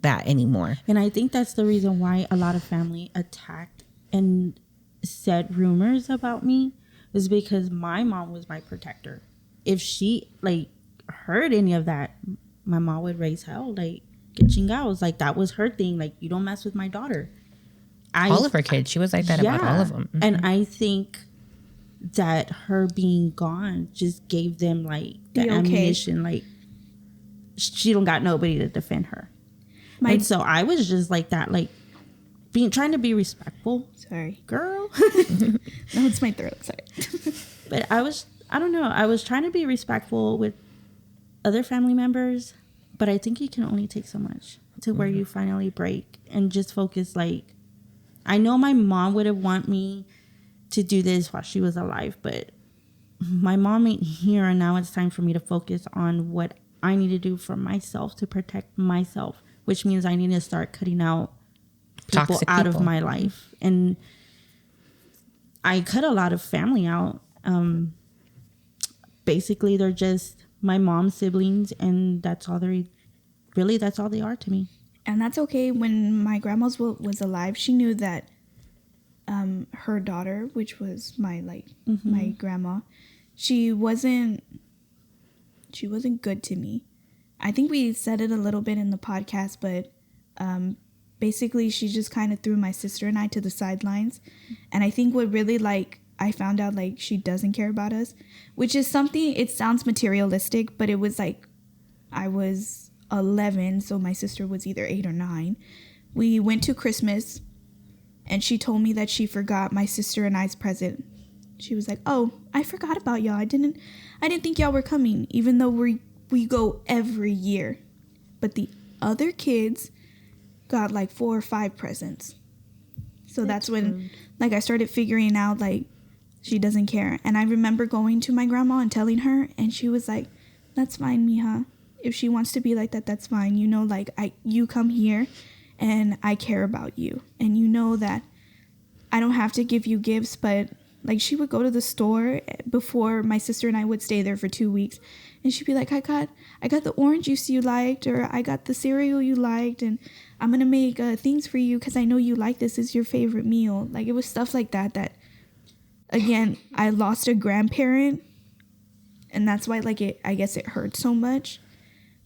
that anymore. And I think that's the reason why a lot of family attacked and said rumors about me, is because my mom was my protector. If she like heard any of that, my mom would raise hell, like get chingados. Like that was her thing. Like, you don't mess with my daughter. All of her kids, she was like that about all of them. Mm-hmm. And I think that her being gone just gave them like the ammunition. Like, she don't got nobody to defend her. And so I was just like that, like trying to be respectful. Sorry, girl. No, it's my throat. Sorry. But I don't know. I was trying to be respectful with other family members, but I think you can only take so much to where you finally break and just focus. Like, I know my mom would have want me to do this while she was alive, but my mom ain't here, and now it's time for me to focus on what I need to do for myself to protect myself, which means I need to start cutting out people Toxic out people. of my life. And I cut a lot of family out. Basically, they're just my mom's siblings, and that's all they are to me. And that's okay. When my grandma was alive, she knew that her daughter, which was my my grandma, she wasn't good to me. I think we said it a little bit in the podcast, but basically she just kind of threw my sister and I to the sidelines. And I think what really I found out she doesn't care about us, which is something, it sounds materialistic, but it was I was 11, so my sister was either 8 or 9. We went to Christmas and she told me that she forgot my sister and I's present. She was like, "Oh, I forgot about y'all. I didn't think y'all were coming," even though we go every year. But the other kids got 4 or 5 presents. So that's when I started figuring out she doesn't care. And I remember going to my grandma and telling her, and she was like, "That's fine, mija. If she wants to be like that, that's fine. You know, you come here and I care about you. And you know that I don't have to give you gifts," but she would go to the store before my sister and I would stay there for 2 weeks, and she'd be like, I got the orange juice you liked, or I got the cereal you liked, and I'm gonna make things for you because I know you like this. Is your favorite meal. It was stuff like that again, I lost a grandparent, and that's why I guess it hurt so much.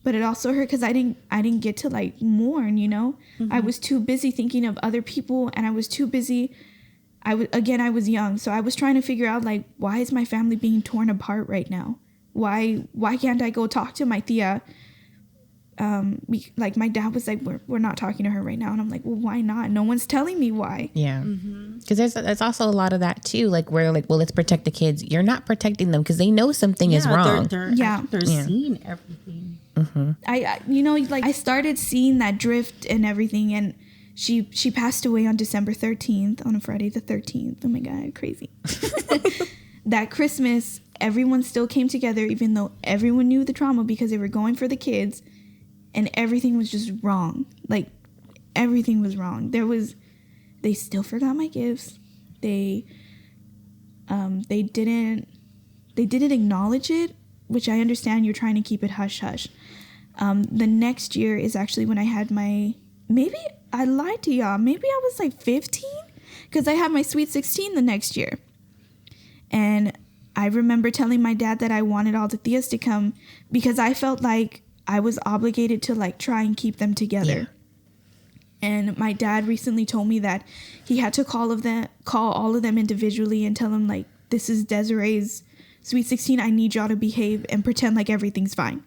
But it also hurt because I didn't get to mourn, you know. I was too busy thinking of other people, and I was too busy. I was young, so I was trying to figure out why is my family being torn apart right now? Why can't I go talk to my tia? My dad was like, we're not talking to her right now, and I'm like, well, why not? No one's telling me why. Yeah, because there's also a lot of that too. Well, let's protect the kids. You're not protecting them because they know something is wrong. They're seeing everything. I started seeing that drift and everything, and she passed away on December 13th, on a Friday the 13th. Oh my God, crazy. That Christmas, everyone still came together, even though everyone knew the trauma because they were going for the kids, and everything was just wrong. Everything was wrong. They still forgot my gifts. They didn't acknowledge it, which I understand. You're trying to keep it hush hush. The next year is actually when I had maybe I lied to y'all. Maybe I was 15, because I had my sweet 16 the next year. And I remember telling my dad that I wanted all the tias to come because I felt like I was obligated to try and keep them together. Yeah. And my dad recently told me that he had to call all of them individually and tell them this is Desiree's sweet 16. I need y'all to behave and pretend like everything's fine.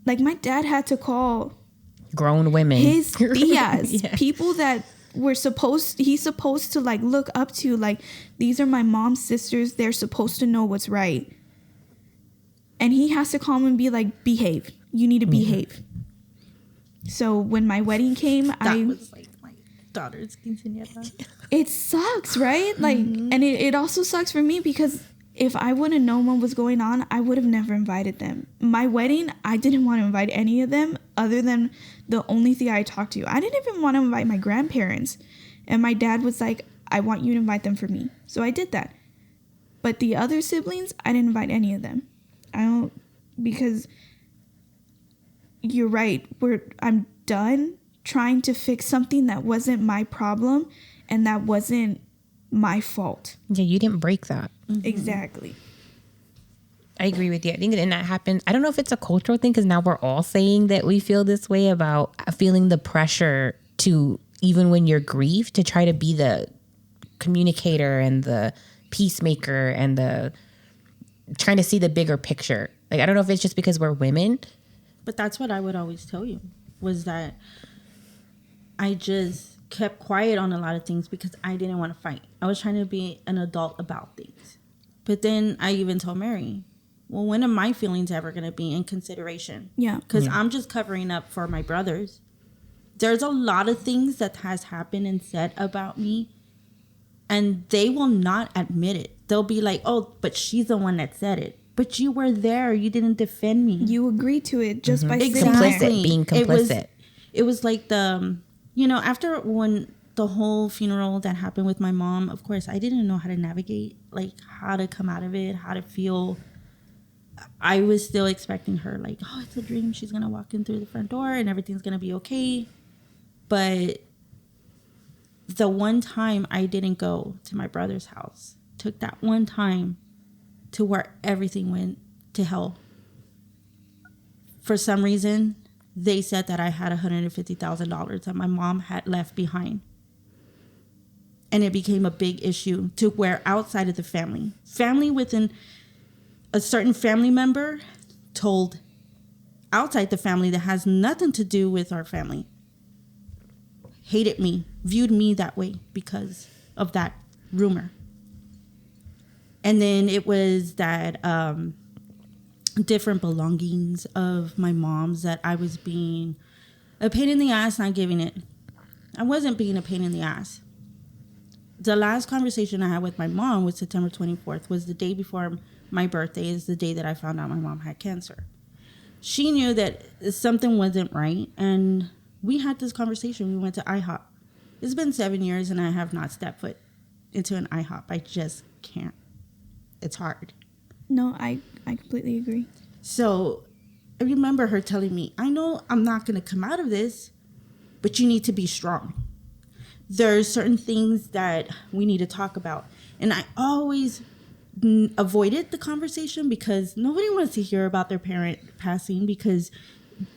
My dad had to call grown women, his tias, people that he's supposed to look up to, these are my mom's sisters. They're supposed to know what's right. And he has to call them and be like, behave. You need to behave. So when my wedding came, that was my daughter's quinceañera. It sucks, right? And it also sucks for me because if I wouldn't have known what was going on, I would have never invited them. My wedding, I didn't want to invite any of them other than the only thing I talked to. I didn't even want to invite my grandparents. And my dad was like, I want you to invite them for me. So I did that. But the other siblings, I didn't invite any of them. Because you're right. done trying to fix something that wasn't my problem and that wasn't my fault. Yeah, you didn't break that. Exactly. I agree with you. I think, and that happens. I don't know if it's a cultural thing because now we're all saying that we feel this way about feeling the pressure to, even when you're grieved, to try to be the communicator and the peacemaker and the trying to see the bigger picture. Like, I don't know if it's just because we're women. But that's what I would always tell you, was that I just kept quiet on a lot of things because I didn't want to fight. I was trying to be an adult about things. But then I even told Mary, well, when are my feelings ever going to be in consideration? Yeah. Because I'm just covering up for my brothers. There's a lot of things that has happened and said about me, and they will not admit it. They'll be like, oh, but she's the one that said it. But you were there. You didn't defend me. You agreed to it just by sitting Complicit, there. being complicit. It was like the, after when the whole funeral that happened with my mom, of course, I didn't know how to navigate, like how to come out of it, how to feel. I was still expecting her, like, oh, it's a dream. She's going to walk in through the front door and everything's going to be okay. But the one time I didn't go to my brother's house, took that one time to where everything went to hell. For some reason, they said that I had $150,000 that my mom had left behind. And it became a big issue to where outside of the family within a certain family member told outside the family that has nothing to do with our family, hated me, viewed me that way because of that rumor. And then it was that different belongings of my mom's that I was being a pain in the ass, not giving it. I wasn't being a pain in the ass. The last conversation I had with my mom was September 24th, was the day before my birthday, is the day that I found out my mom had cancer. She knew that something wasn't right, and we had this conversation. We went to IHOP. It's been 7 years, and I have not stepped foot into an IHOP. I just can't. It's hard. No, I completely agree. So I remember her telling me, I know I'm not going to come out of this, but you need to be strong. There's certain things that we need to talk about. And I always avoided the conversation because nobody wants to hear about their parent passing, because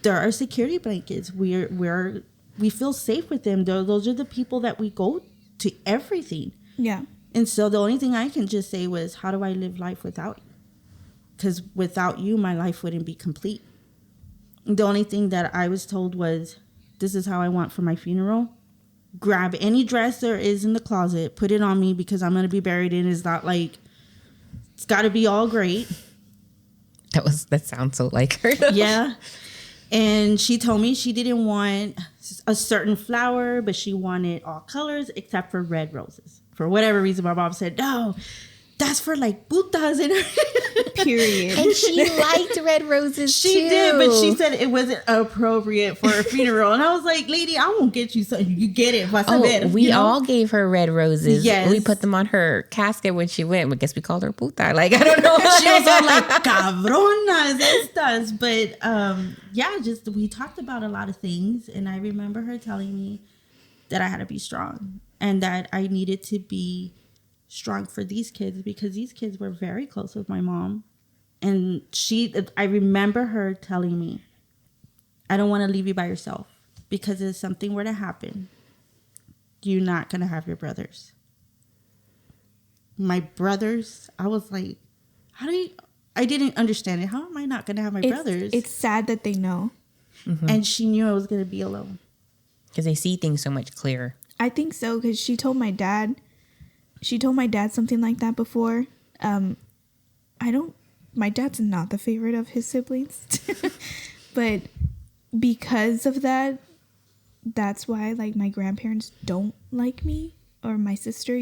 there are security blankets. We feel safe with them. Those are the people that we go to everything. Yeah. And so the only thing I can just say was, how do I live life without you? Because without you, my life wouldn't be complete. The only thing that I was told was, this is how I want for my funeral. Grab any dress there is in the closet, put it on me, because I'm going to be buried in. It's not like, it's got to be all great. That sounds so like her. Yeah. And she told me she didn't want a certain flower, but she wanted all colors except for red roses. For whatever reason, my mom said, no, that's for like putas. Period. And she liked red roses too. She did, but she said it wasn't appropriate for a funeral. And I was like, lady, I won't get you something. You get it. We all gave her red roses. Yes. We put them on her casket when she went. I guess we called her puta. Like, I don't know. She was all like, cabronas estas. But we talked about a lot of things. And I remember her telling me that I had to be strong and that I needed to be strong for these kids, because these kids were very close with my mom. And I remember her telling me, I don't want to leave you by yourself, because if something were to happen, you're not going to have your brothers. My brothers, I was like, I didn't understand it. How am I not going to have my brothers? It's sad that they know. Mm-hmm. And she knew I was going to be alone. Because they see things so much clearer. I think so, because she told my dad something like that before. My dad's not the favorite of his siblings. But because of that, that's why like my grandparents don't like me or my sister,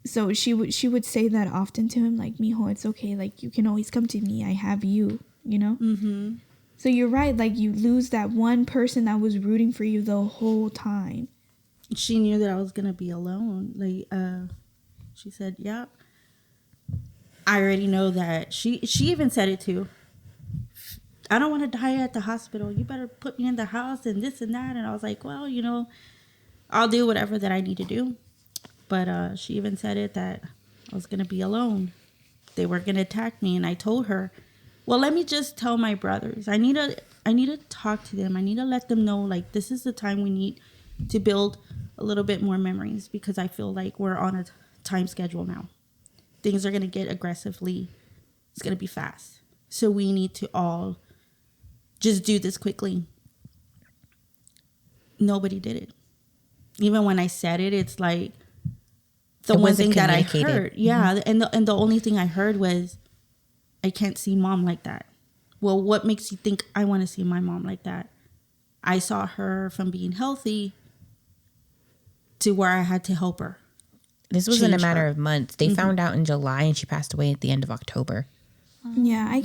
So she would say that often to him, like, mijo, it's okay, like you can always come to me. I have you, Mm-hmm. So you're right, like you lose that one person that was rooting for you the whole time. She knew that I was going to be alone. Like, she said, yeah, I already know that. She even said it too. I don't want to die at the hospital. You better put me in the house and this and that. And I was like, well, I'll do whatever that I need to do. But she even said it that I was going to be alone. They were going to attack me. And I told her, well, let me just tell my brothers. I need to talk to them. I need to let them know, like, this is the time we need to build a little bit more memories, because I feel like we're on a time schedule now. Things are going to get aggressively. It's going to be fast. So we need to all just do this quickly. Nobody did it. Even when I said it, it's like the one thing that I heard. Yeah. And the only thing I heard was, I can't see mom like that. Well, what makes you think I want to see my mom like that? I saw her from being healthy to where I had to help her. This was in a matter of months. They found out in July and she passed away at the end of October. Yeah,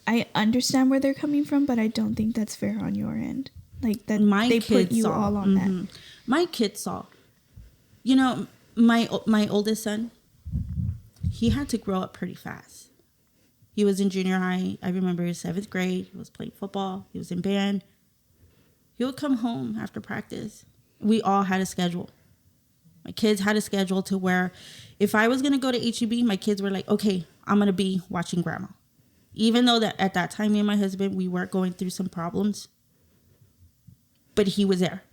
I understand where they're coming from, but I don't think that's fair on your end. Like that they put you all on that. My kids saw. My oldest son, he had to grow up pretty fast. He was in junior high. I remember his 7th grade. He was playing football. He was in band. He would come home after practice. We all had a schedule. My kids had a schedule to where if I was going to go to HEB, my kids were like, okay, I'm going to be watching grandma. Even though that at that time, me and my husband, we were going through some problems. But he was there.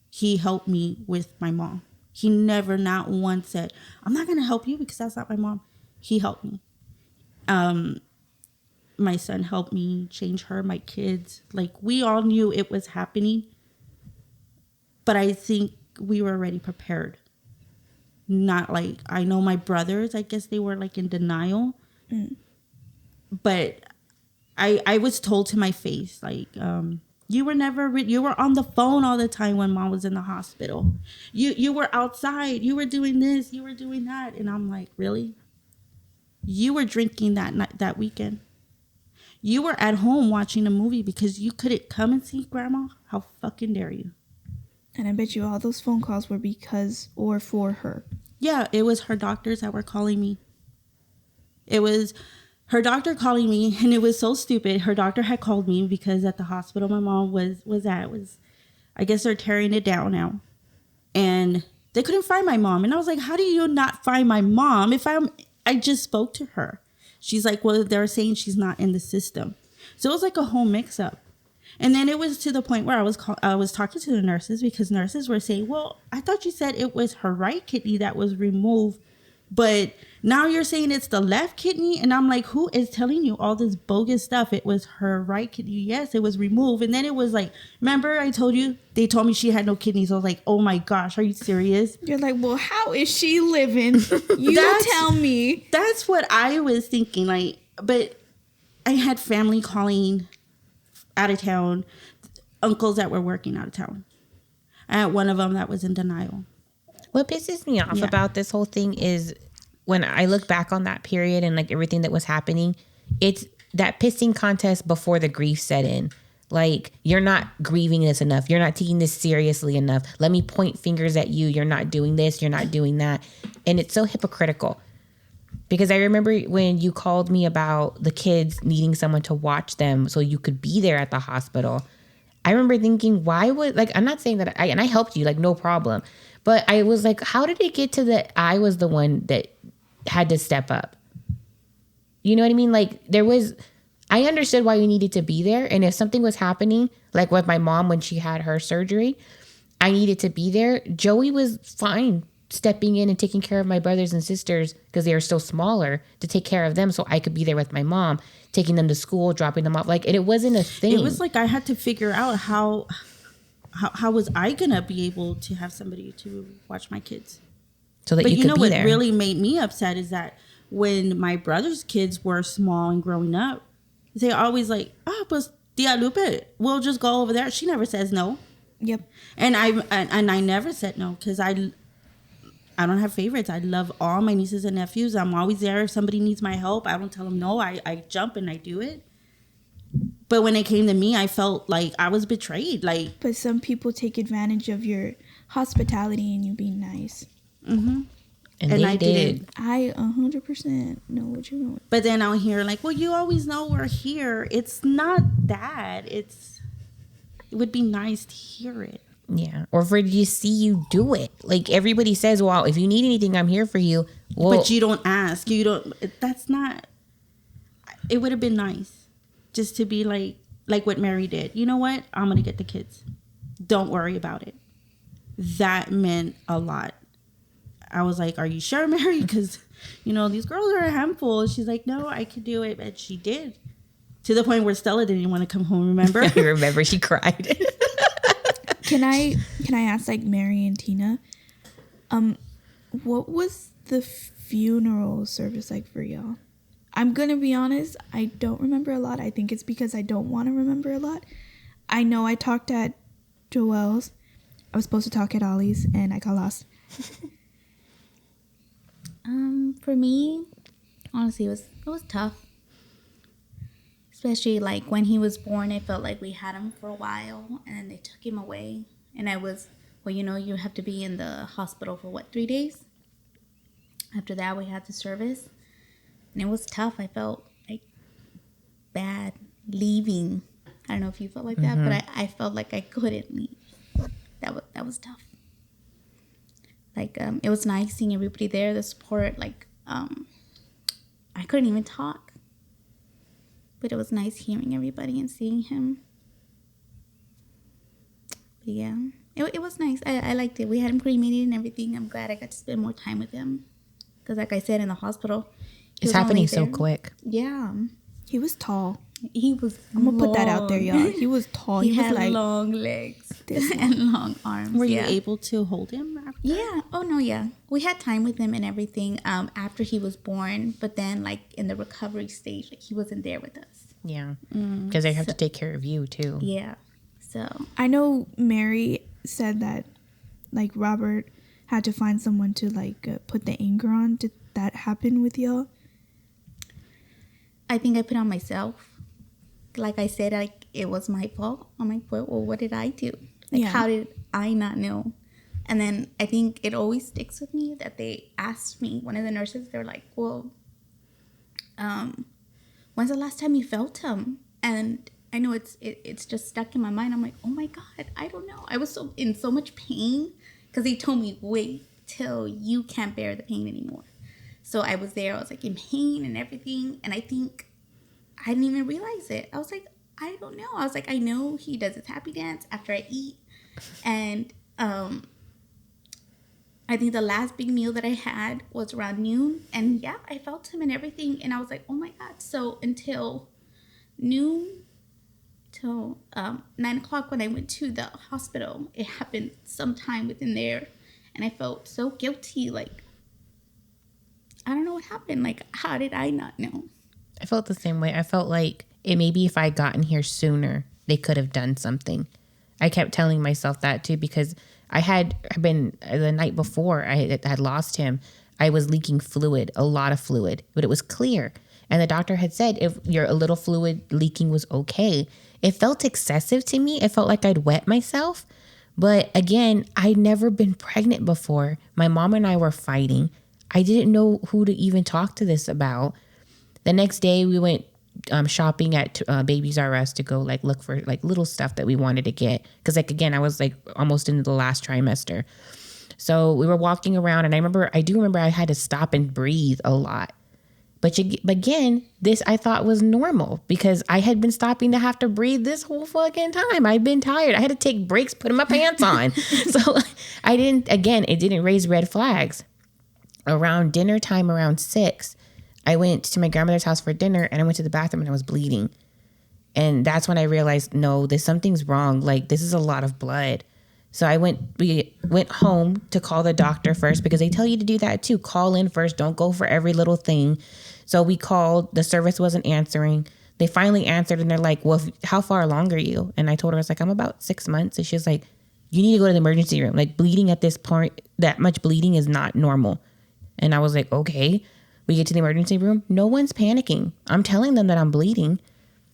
He helped me with my mom. He never, not once said, I'm not going to help you because that's not my mom. He helped me. My son helped me change her, my kids. Like, we all knew it was happening. But I think we were already prepared. Not like, I know my brothers, I guess they were like in denial. But I was told to my face, like, you were you were on the phone all the time when mom was in the hospital. You were outside. You were doing this. You were doing that. And I'm like, really? You were drinking that weekend. You were at home watching a movie because you couldn't come and see grandma. How fucking dare you? And I bet you all those phone calls were because or for her. Yeah, it was her doctors that were calling me. It was her doctor calling me, and it was so stupid. Her doctor had called me because at the hospital my mom was at, I guess they're tearing it down now. And they couldn't find my mom. And I was like, how do you not find my mom if I just spoke to her? She's like, well, they're saying she's not in the system. So it was like a whole mix up. And then it was to the point where I was talking to the nurses, because nurses were saying, well, I thought you said it was her right kidney that was removed, but now you're saying it's the left kidney. And I'm like, who is telling you all this bogus stuff? It was her right kidney. Yes, it was removed. And then it was like, remember I told you, they told me she had no kidneys. I was like, oh my gosh, are you serious? You're like, well, how is she living? You tell me. That's what I was thinking. Like, but I had family calling out of town, uncles that were working out of town. I had one of them that was in denial. What pisses me off about this whole thing is when I look back on that period and like everything that was happening, it's that pissing contest before the grief set in. Like, you're not grieving this enough. You're not taking this seriously enough. Let me point fingers at you. You're not doing this. You're not doing that. And it's so hypocritical. Because I remember when you called me about the kids needing someone to watch them so you could be there at the hospital. I remember thinking, why would, like, I'm not saying that I helped you, like, no problem. But I was like, how did it get to that I was the one that had to step up? You know what I mean? Like, I understood why you needed to be there. And if something was happening, like with my mom when she had her surgery, I needed to be there. Joey was fine stepping in and taking care of my brothers and sisters because they were still smaller, to take care of them so I could be there with my mom, taking them to school, dropping them off. Like, and it wasn't a thing. It was like I had to figure out how was I gonna be able to have somebody to watch my kids? So that but you could be what there. Really made me upset is that when my brother's kids were small and growing up, they always like, pues Tia Lupe, we'll just go over there. She never says no. Yep. And I never said no because I don't have favorites. I love all my nieces and nephews. I'm always there if somebody needs my help. I don't tell them no. I jump and I do it. But when it came to me, I felt like I was betrayed. Like, but some people take advantage of your hospitality and you being nice. Mm-hmm. And they I did. didn't. I 100% know what you mean. But then I'll hear like, well, you always know we're here. It's not that. It would be nice to hear it. Yeah. Or for you see you do it. Like everybody says, well, if you need anything, I'm here for you. Well, But you don't ask. You don't. That's not. It would have been nice just to be like what Mary did. You know what? I'm gonna get the kids. Don't worry about it. That meant a lot. I was like, are you sure, Mary? Because, these girls are a handful. She's like, no, I could do it. And she did. To the point where Stella didn't want to come home, remember? I remember she cried. Can I ask like Mary and Tina, what was the funeral service like for y'all? I'm gonna be honest, I don't remember a lot. I think it's because I don't want to remember a lot. I know I talked at Joelle's. I was supposed to talk at Ollie's and I got lost. For me, honestly, it was tough. Especially like when he was born, I felt like we had him for a while and then they took him away. And I was, you have to be in the hospital for 3 days? After that, we had the service. And it was tough. I felt like bad leaving. I don't know if you felt like that, but I felt like I couldn't leave. That was tough. Like, it was nice seeing everybody there, the support. Like, I couldn't even talk. But it was nice hearing everybody and seeing him. But yeah, it was nice. I liked it. We had him cremated and everything. I'm glad I got to spend more time with him. Because like I said, in the hospital, It's happening so quick. Yeah. He was tall. He was I'm gonna put that out there, y'all. He was tall. He He was had like long legs this and long arms. Were you yeah. able to hold him after? Yeah. Oh, no, yeah. We had time with him and everything after he was born. But then, like, in the recovery stage, like, he wasn't there with us. Yeah. Because they have to take care of you, too. Yeah. So, I know Mary said that like Robert had to find someone to like put the anger on. Did that happen with y'all? I think I put on myself. Like I said, like, it was my fault. I'm like, well, what did I do? Like, Yeah. how did I not know? And then I think it always sticks with me that they asked me, one of the nurses, they were like, well, when's the last time you felt him? And I know it's just stuck in my mind. I'm like, oh my God, I don't know. I was in so much pain because they told me, wait till you can't bear the pain anymore. So I was there. I was like in pain and everything. And I think I didn't even realize it. I was like, I don't know. I was like, I know he does his happy dance after I eat. And I think the last big meal that I had was around noon. And yeah, I felt him and everything. And I was like, oh my God. So until noon, till 9 o'clock when I went to the hospital, it happened sometime within there. And I felt so guilty. Like, I don't know what happened. Like, how did I not know? I felt the same way. I felt like maybe if I had gotten here sooner, they could have done something. I kept telling myself that too, because I had been, the night before I had lost him, I was leaking fluid, a lot of fluid, but it was clear. And the doctor had said if a little fluid leaking was okay. It felt excessive to me. It felt like I'd wet myself. But again, I'd never been pregnant before. My mom and I were fighting. I didn't know who to even talk to this about. The next day we went shopping at Babies R Us to go like look for like little stuff that we wanted to get. Because like, again, I was like almost into the last trimester. So we were walking around and I do remember I had to stop and breathe a lot. But again, this I thought was normal because I had been stopping to have to breathe this whole fucking time. I'd been tired. I had to take breaks, putting my pants on. So it didn't raise red flags. Around dinner time, around 6, I went to my grandmother's house for dinner and I went to the bathroom and I was bleeding. And that's when I realized, no, something's wrong. Like, this is a lot of blood. So we went home to call the doctor first because they tell you to do that too. Call in first. Don't go for every little thing. So we called. The service wasn't answering. They finally answered and they're like, well, how far along are you? And I told her, I was like, I'm about 6 months. And she's like, you need to go to the emergency room. Like, bleeding at this point, that much bleeding is not normal. And I was like, okay. We get to the emergency room. No one's panicking. I'm telling them that I'm bleeding.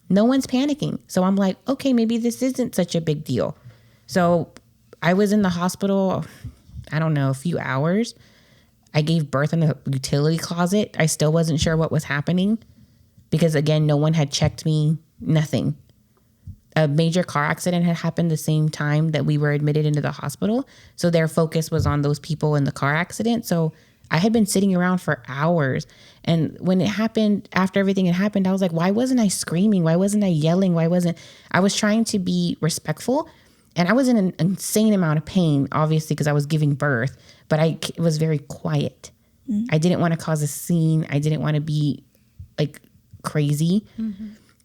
No one's panicking. So I'm like, okay, maybe this isn't such a big deal. So I was in the hospital, I don't know, a few hours. I gave birth in a utility closet. I still wasn't sure what was happening because, again, no one had checked me, nothing. A major car accident had happened the same time that we were admitted into the hospital. So their focus was on those people in the car accident. So I had been sitting around for hours. And when it happened, after everything had happened, I was like, why wasn't I screaming? Why wasn't I yelling? I was trying to be respectful. And I was in an insane amount of pain, obviously, because I was giving birth. But I was very quiet. I didn't want to cause a scene. I didn't want to be like crazy.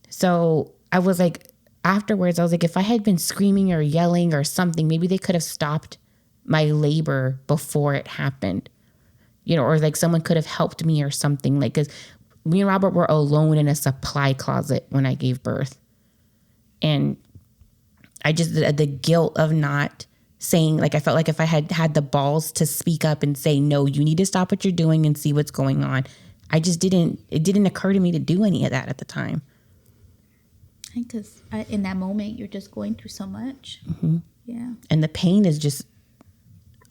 So I was like, afterwards, I was like, if I had been screaming or yelling or something, maybe they could have stopped my labor before it happened, or like someone could have helped me or something. Like, because me and Robert were alone in a supply closet when I gave birth. And I just, the guilt of not saying, like, I felt like if I had had the balls to speak up and say, no, you need to stop what you're doing and see what's going on. It didn't occur to me to do any of that at the time. Because in that moment, you're just going through so much. Yeah. And the pain is just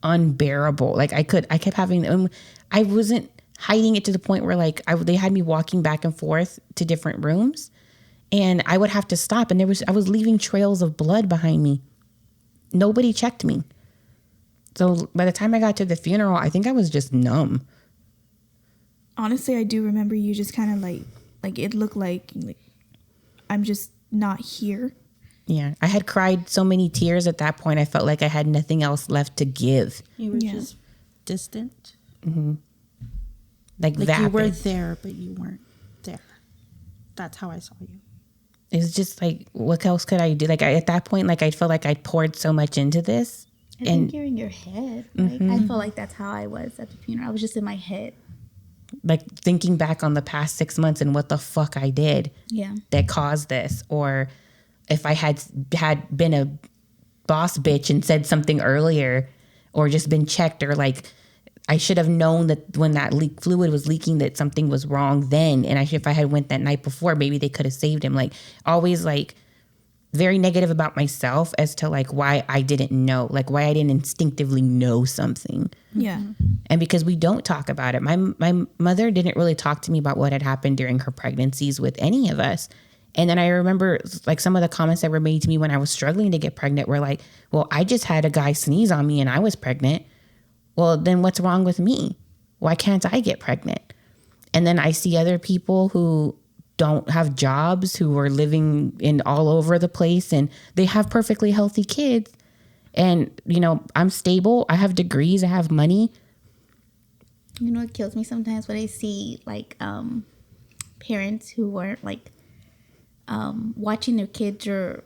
unbearable. Like I kept having, I wasn't hiding it to the point where like they had me walking back and forth to different rooms and I would have to stop. And I was leaving trails of blood behind me. Nobody checked me. So by the time I got to the funeral, I think I was just numb. Honestly, I do remember you just kind of like it looked like I'm just not here. Yeah. I had cried so many tears at that point. I felt like I had nothing else left to give. You were just distant. Like Like vapid. you were there, but you weren't there. That's how I saw you. It was just like, what else could I do? Like at that point, like I felt like I'd poured so much into this. I think you're in your head. Like I felt like that's how I was at the funeral. I was just in my head. Like thinking back on the past 6 months and what the fuck I did that caused this. Or if I had been a boss bitch and said something earlier or just been checked, or like I should have known that when that fluid was leaking that something was wrong then. And if I had went that night before, maybe they could have saved him. Like always like very negative about myself as to like why I didn't know, like why I didn't instinctively know something. Yeah. And because we don't talk about it. My mother didn't really talk to me about what had happened during her pregnancies with any of us. And then I remember like some of the comments that were made to me when I was struggling to get pregnant were like, well, I just had a guy sneeze on me and I was pregnant. Well, then what's wrong with me? Why can't I get pregnant? And then I see other people who don't have jobs, who are living in all over the place and they have perfectly healthy kids. And, I'm stable. I have degrees. I have money. You know, it kills me sometimes when I see like parents who are like watching their kids or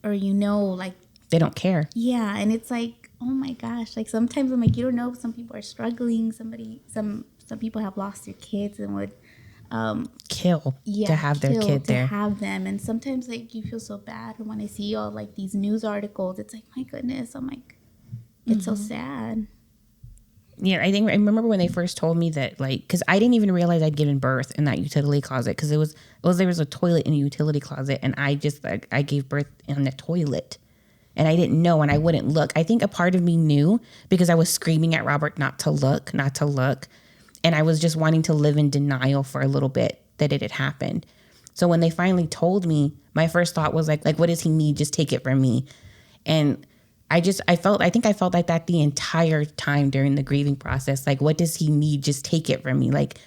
like They don't care. Yeah, and it's like, oh my gosh, like sometimes I'm like, you don't know, some people are struggling. Some people have lost their kids and would Kill to have their kid there. To have them, and sometimes like you feel so bad. And when I see all like these news articles, it's like, my goodness, I'm like, it's so sad. Yeah, I remember when they first told me that, like, because I didn't even realize I'd given birth in that utility closet because there was a toilet in a utility closet, and I just I gave birth in the toilet, and I didn't know, and I wouldn't look. I think a part of me knew because I was screaming at Robert not to look, and I was just wanting to live in denial for a little bit that it had happened. So when they finally told me, my first thought was like what does he need? Just take it from me, and I think I felt like that the entire time during the grieving process. Like, what does he need? Just take it from me. Like,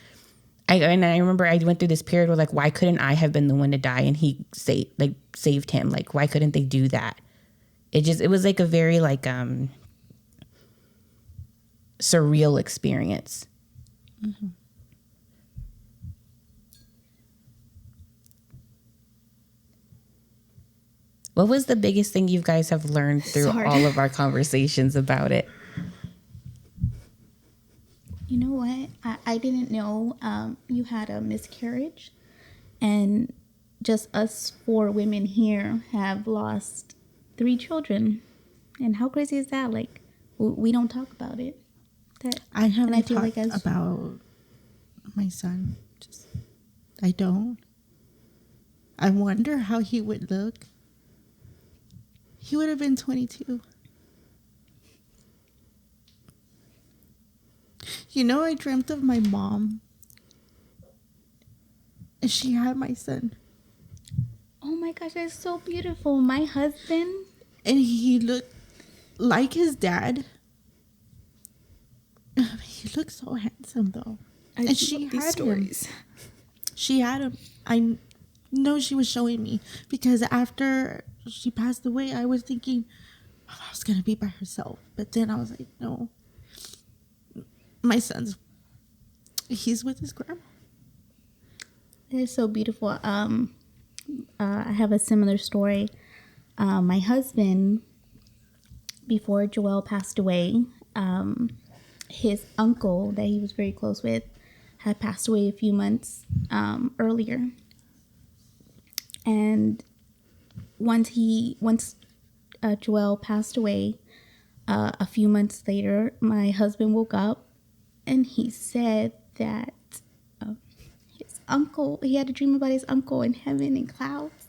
I remember I went through this period where like, why couldn't I have been the one to die and he saved him? Like, why couldn't they do that? It was like a very like surreal experience. Mm-hmm. What was the biggest thing you guys have learned through all of our conversations about it? You know what? I didn't know you had a miscarriage, and just us 4 women here have lost 3 children. And how crazy is that? Like, we don't talk about it. I haven't talked about my son. I don't. I wonder how he would look. He would have been 22. You know, I dreamt of my mom. And she had my son. Oh my gosh, that's so beautiful. My husband. And he looked like his dad. He looked so handsome, though. I And she love these had stories. him. She had him. I know she was showing me. Because after she passed away, I was thinking, oh, I was going to be by herself. But then I was like, no. My son's, he's with his grandma. It's so beautiful. I have a similar story. My husband, before Joelle passed away, his uncle that he was very close with had passed away a few months earlier. And once Joelle passed away, a few months later, my husband woke up and he said that his uncle, he had a dream about his uncle in heaven in clouds,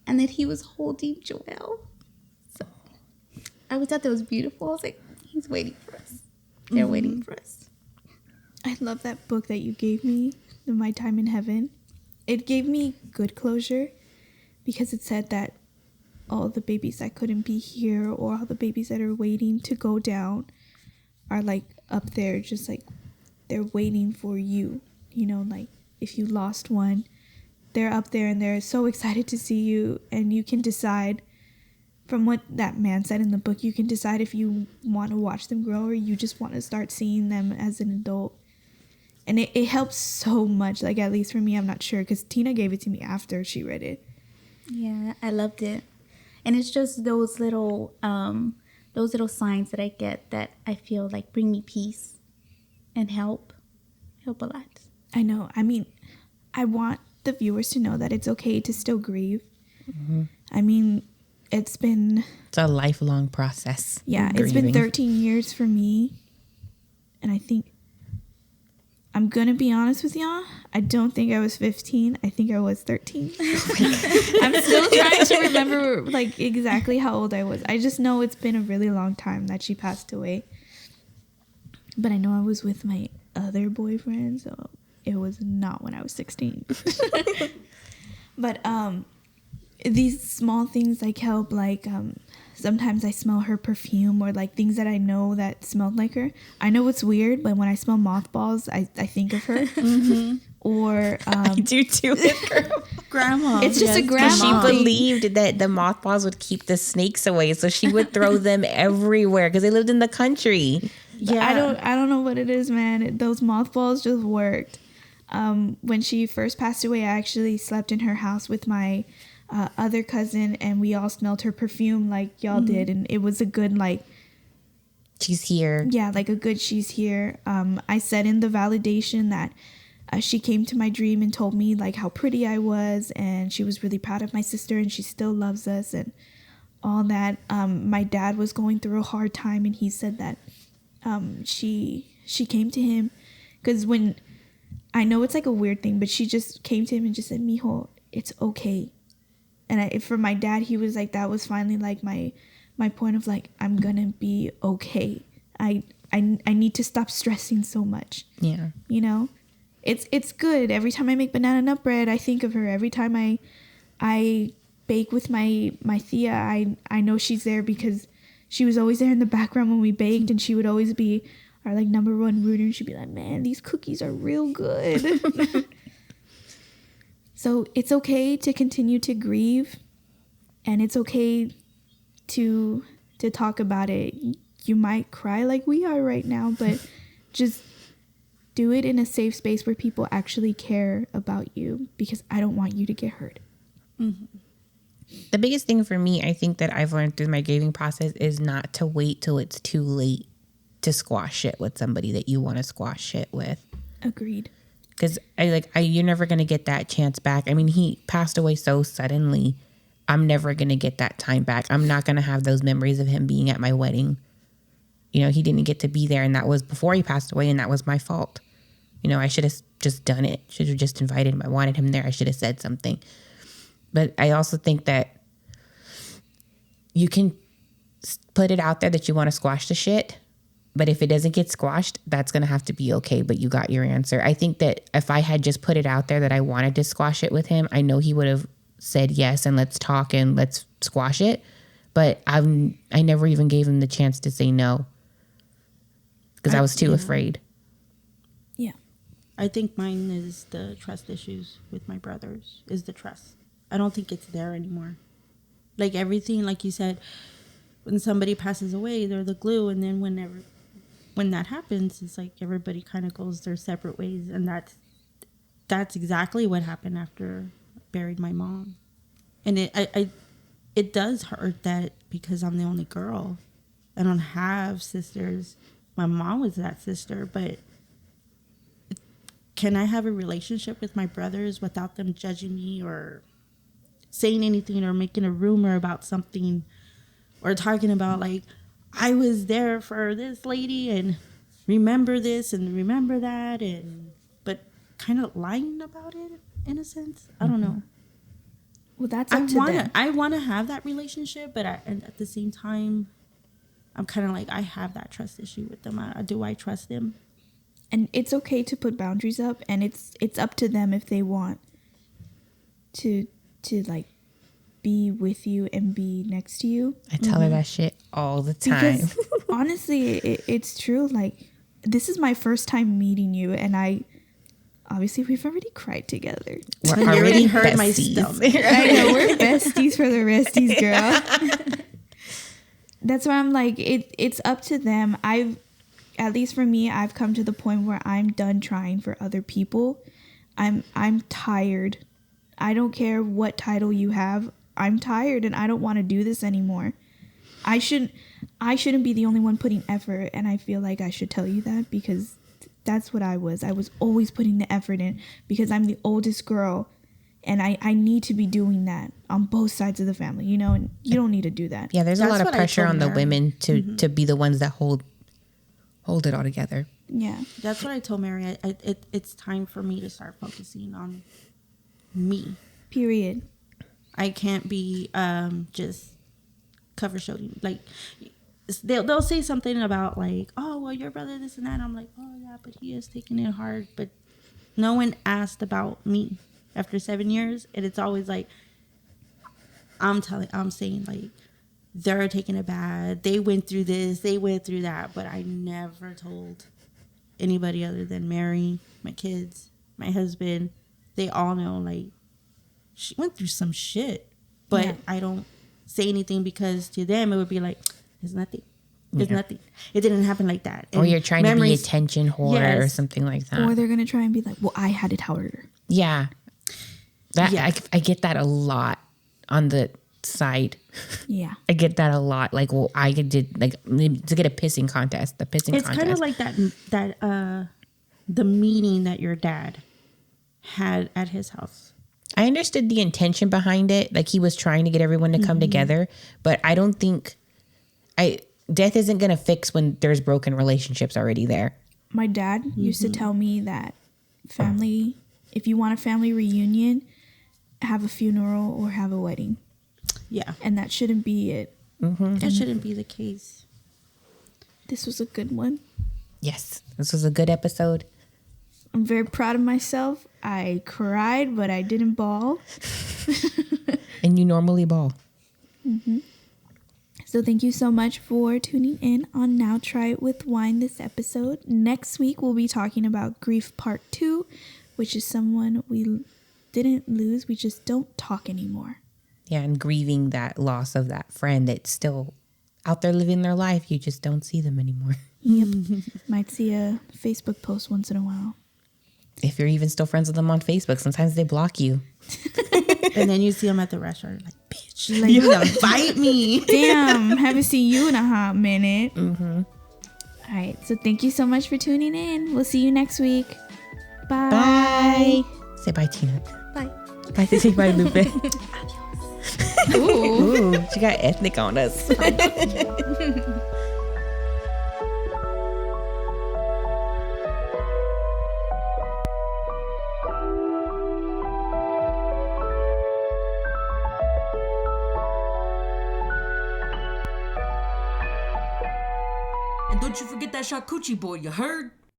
and that he was holding Joelle. So I always thought that was beautiful. I was like, he's waiting for us. They're waiting for us. I love that book that you gave me, My Time in Heaven. It gave me good closure because it said that all the babies that couldn't be here or all the babies that are waiting to go down are like up there, just like they're waiting for you. You know, like if you lost one, they're up there and they're so excited to see you, and you can decide from what that man said in the book, you can decide if you want to watch them grow or you just want to start seeing them as an adult. And it helps so much, like at least for me. I'm not sure because Tina gave it to me after she read it. Yeah, I loved it. And it's just those little signs that I get that I feel like bring me peace and help a lot. I know. I mean, I want the viewers to know that it's okay to still grieve. Mm-hmm. I mean, it's a lifelong process. Yeah, it's been 13 years for me. And I think, I'm going to be honest with y'all, I don't think I was 15. I think I was 13. I'm still trying to remember like exactly how old I was. I just know it's been a really long time that she passed away. But I know I was with my other boyfriend, so it was not when I was 16. But these small things like help, like sometimes I smell her perfume or like things that I know that smelled like her. I know it's weird, but when I smell mothballs, I think of her. Mm-hmm. Or I do too with grandma. It's just a grandma. She believed that the mothballs would keep the snakes away, so she would throw them everywhere because they lived in the country. Yeah, I don't know what it is, man. Those mothballs just worked. When she first passed away, I actually slept in her house with my other cousin, and we all smelled her perfume like y'all did, and it was a good like, she's here. Yeah, like a good she's here. I said in the validation that she came to my dream and told me like how pretty I was, and she was really proud of my sister, and she still loves us and all that. My dad was going through a hard time, and he said that she came to him because when, I know it's like a weird thing, but she just came to him and just said, "Mijo, it's okay." And for my dad, he was like, that was finally like my point of like, I'm gonna be okay. I need to stop stressing so much. Yeah, you know, it's good. Every time I make banana nut bread, I think of her. Every time I bake with my Thea, I know she's there because she was always there in the background when we baked, and she would always be our like number one rooter. And she'd be like, "Man, these cookies are real good." So it's okay to continue to grieve, and it's okay to talk about it. You might cry like we are right now, but just do it in a safe space where people actually care about you, because I don't want you to get hurt. Mm-hmm. The biggest thing for me, I think, that I've learned through my grieving process is not to wait till it's too late to squash shit with somebody that you want to squash shit with. Agreed. Because you're never going to get that chance back. I mean, he passed away so suddenly. I'm never going to get that time back. I'm not going to have those memories of him being at my wedding. You know, he didn't get to be there, and that was before he passed away, and that was my fault. You know, I should have just done it. Should have just invited him. I wanted him there. I should have said something. But I also think that you can put it out there that you want to squash the shit, But if it doesn't get squashed, that's going to have to be okay. But you got your answer. I think that if I had just put it out there that I wanted to squash it with him, I know he would have said yes and let's talk and let's squash it. But I never even gave him the chance to say no because I was too afraid. Yeah. I think mine is the trust issues with my brothers, is the trust. I don't think it's there anymore. Like everything, like you said, when somebody passes away, they're the glue. And then when that happens, it's like everybody kind of goes their separate ways. And that's exactly what happened after I buried my mom. And it does hurt that because I'm the only girl. I don't have sisters. My mom was that sister, but can I have a relationship with my brothers without them judging me or saying anything or making a rumor about something or talking about like, I was there for this lady and remember this and remember that, but kind of lying about it in a sense? I don't know. Well, that's up to them. I want to have that relationship, but and at the same time, I'm kind of like, I have that trust issue with them. Do I trust them? And it's okay to put boundaries up, and it's up to them if they want to like be with you and be next to you. I tell her that shit all the time. Because honestly, it's true. Like, this is my first time meeting you, and obviously we've already cried together. We're You already hurt my besties. stomach. I know, we're besties for the resties, girl. That's why I'm like, it's up to them. At least for me, I've come to the point where I'm done trying for other people. I'm tired. I don't care what title you have. I'm tired and I don't want to do this anymore. I shouldn't be the only one putting effort, and I feel like I should tell you that because that's what I was. I was always putting the effort in because I'm the oldest girl, and I need to be doing that on both sides of the family, you know, and you don't need to do that. Yeah, there's a That's lot of what I pressure told on the Mary. women to be the ones that hold it all together. Yeah. That's what I told Mary. It's time for me to start focusing on me. Period. I can't be just cover showing. Like they'll say something about like, oh well, your brother this and that. And I'm like, oh yeah, but he is taking it hard. But no one asked about me after 7 years, and it's always like I'm saying like they're taking it bad. They went through this. They went through that. But I never told anybody other than Mary, my kids, my husband. They all know like she went through some shit, but Yeah. I don't say anything because to them it would be like, it's nothing. It's nothing. It didn't happen like that. Or And you're trying to be memories- attention whore or Yes. something like that. Or they're going to try and be like, well, I had it harder. Yeah. That Yeah. I get that a lot on the side. Yeah. I get that a lot. Like, well, I did like to get a pissing contest. The pissing It's contest. kind of like that the meeting that your dad had at his house. I understood the intention behind it. Like he was trying to get everyone to come together, but I don't think death isn't going to fix when there's broken relationships already there. My dad used to tell me that if you want a family reunion, have a funeral or have a wedding. Yeah, And that shouldn't be it. that shouldn't be the case. This was a good one. Yes. This was a good episode. I'm very proud of myself. I cried, but I didn't bawl. And you normally ball. So thank you so much for tuning in on Now Try It With Wine this episode. Next week, we'll be talking about Grief Part 2, which is someone we didn't lose. We just don't talk anymore. Yeah, and grieving that loss of that friend that's still out there living their life. You just don't see them anymore. Yep. Might see a Facebook post once in a while. If you're even still friends with them on Facebook, sometimes they block you. And then you see him at the restaurant, like, bitch, Like- you invite me. Damn, haven't seen you in a hot minute. All right, so thank you so much for tuning in. We'll see you next week. Bye. Bye. Say bye, Tina. Bye. Bye. Say bye, Lupe. Ooh, she got ethnic on us. And don't you forget that charcuterie board, you heard?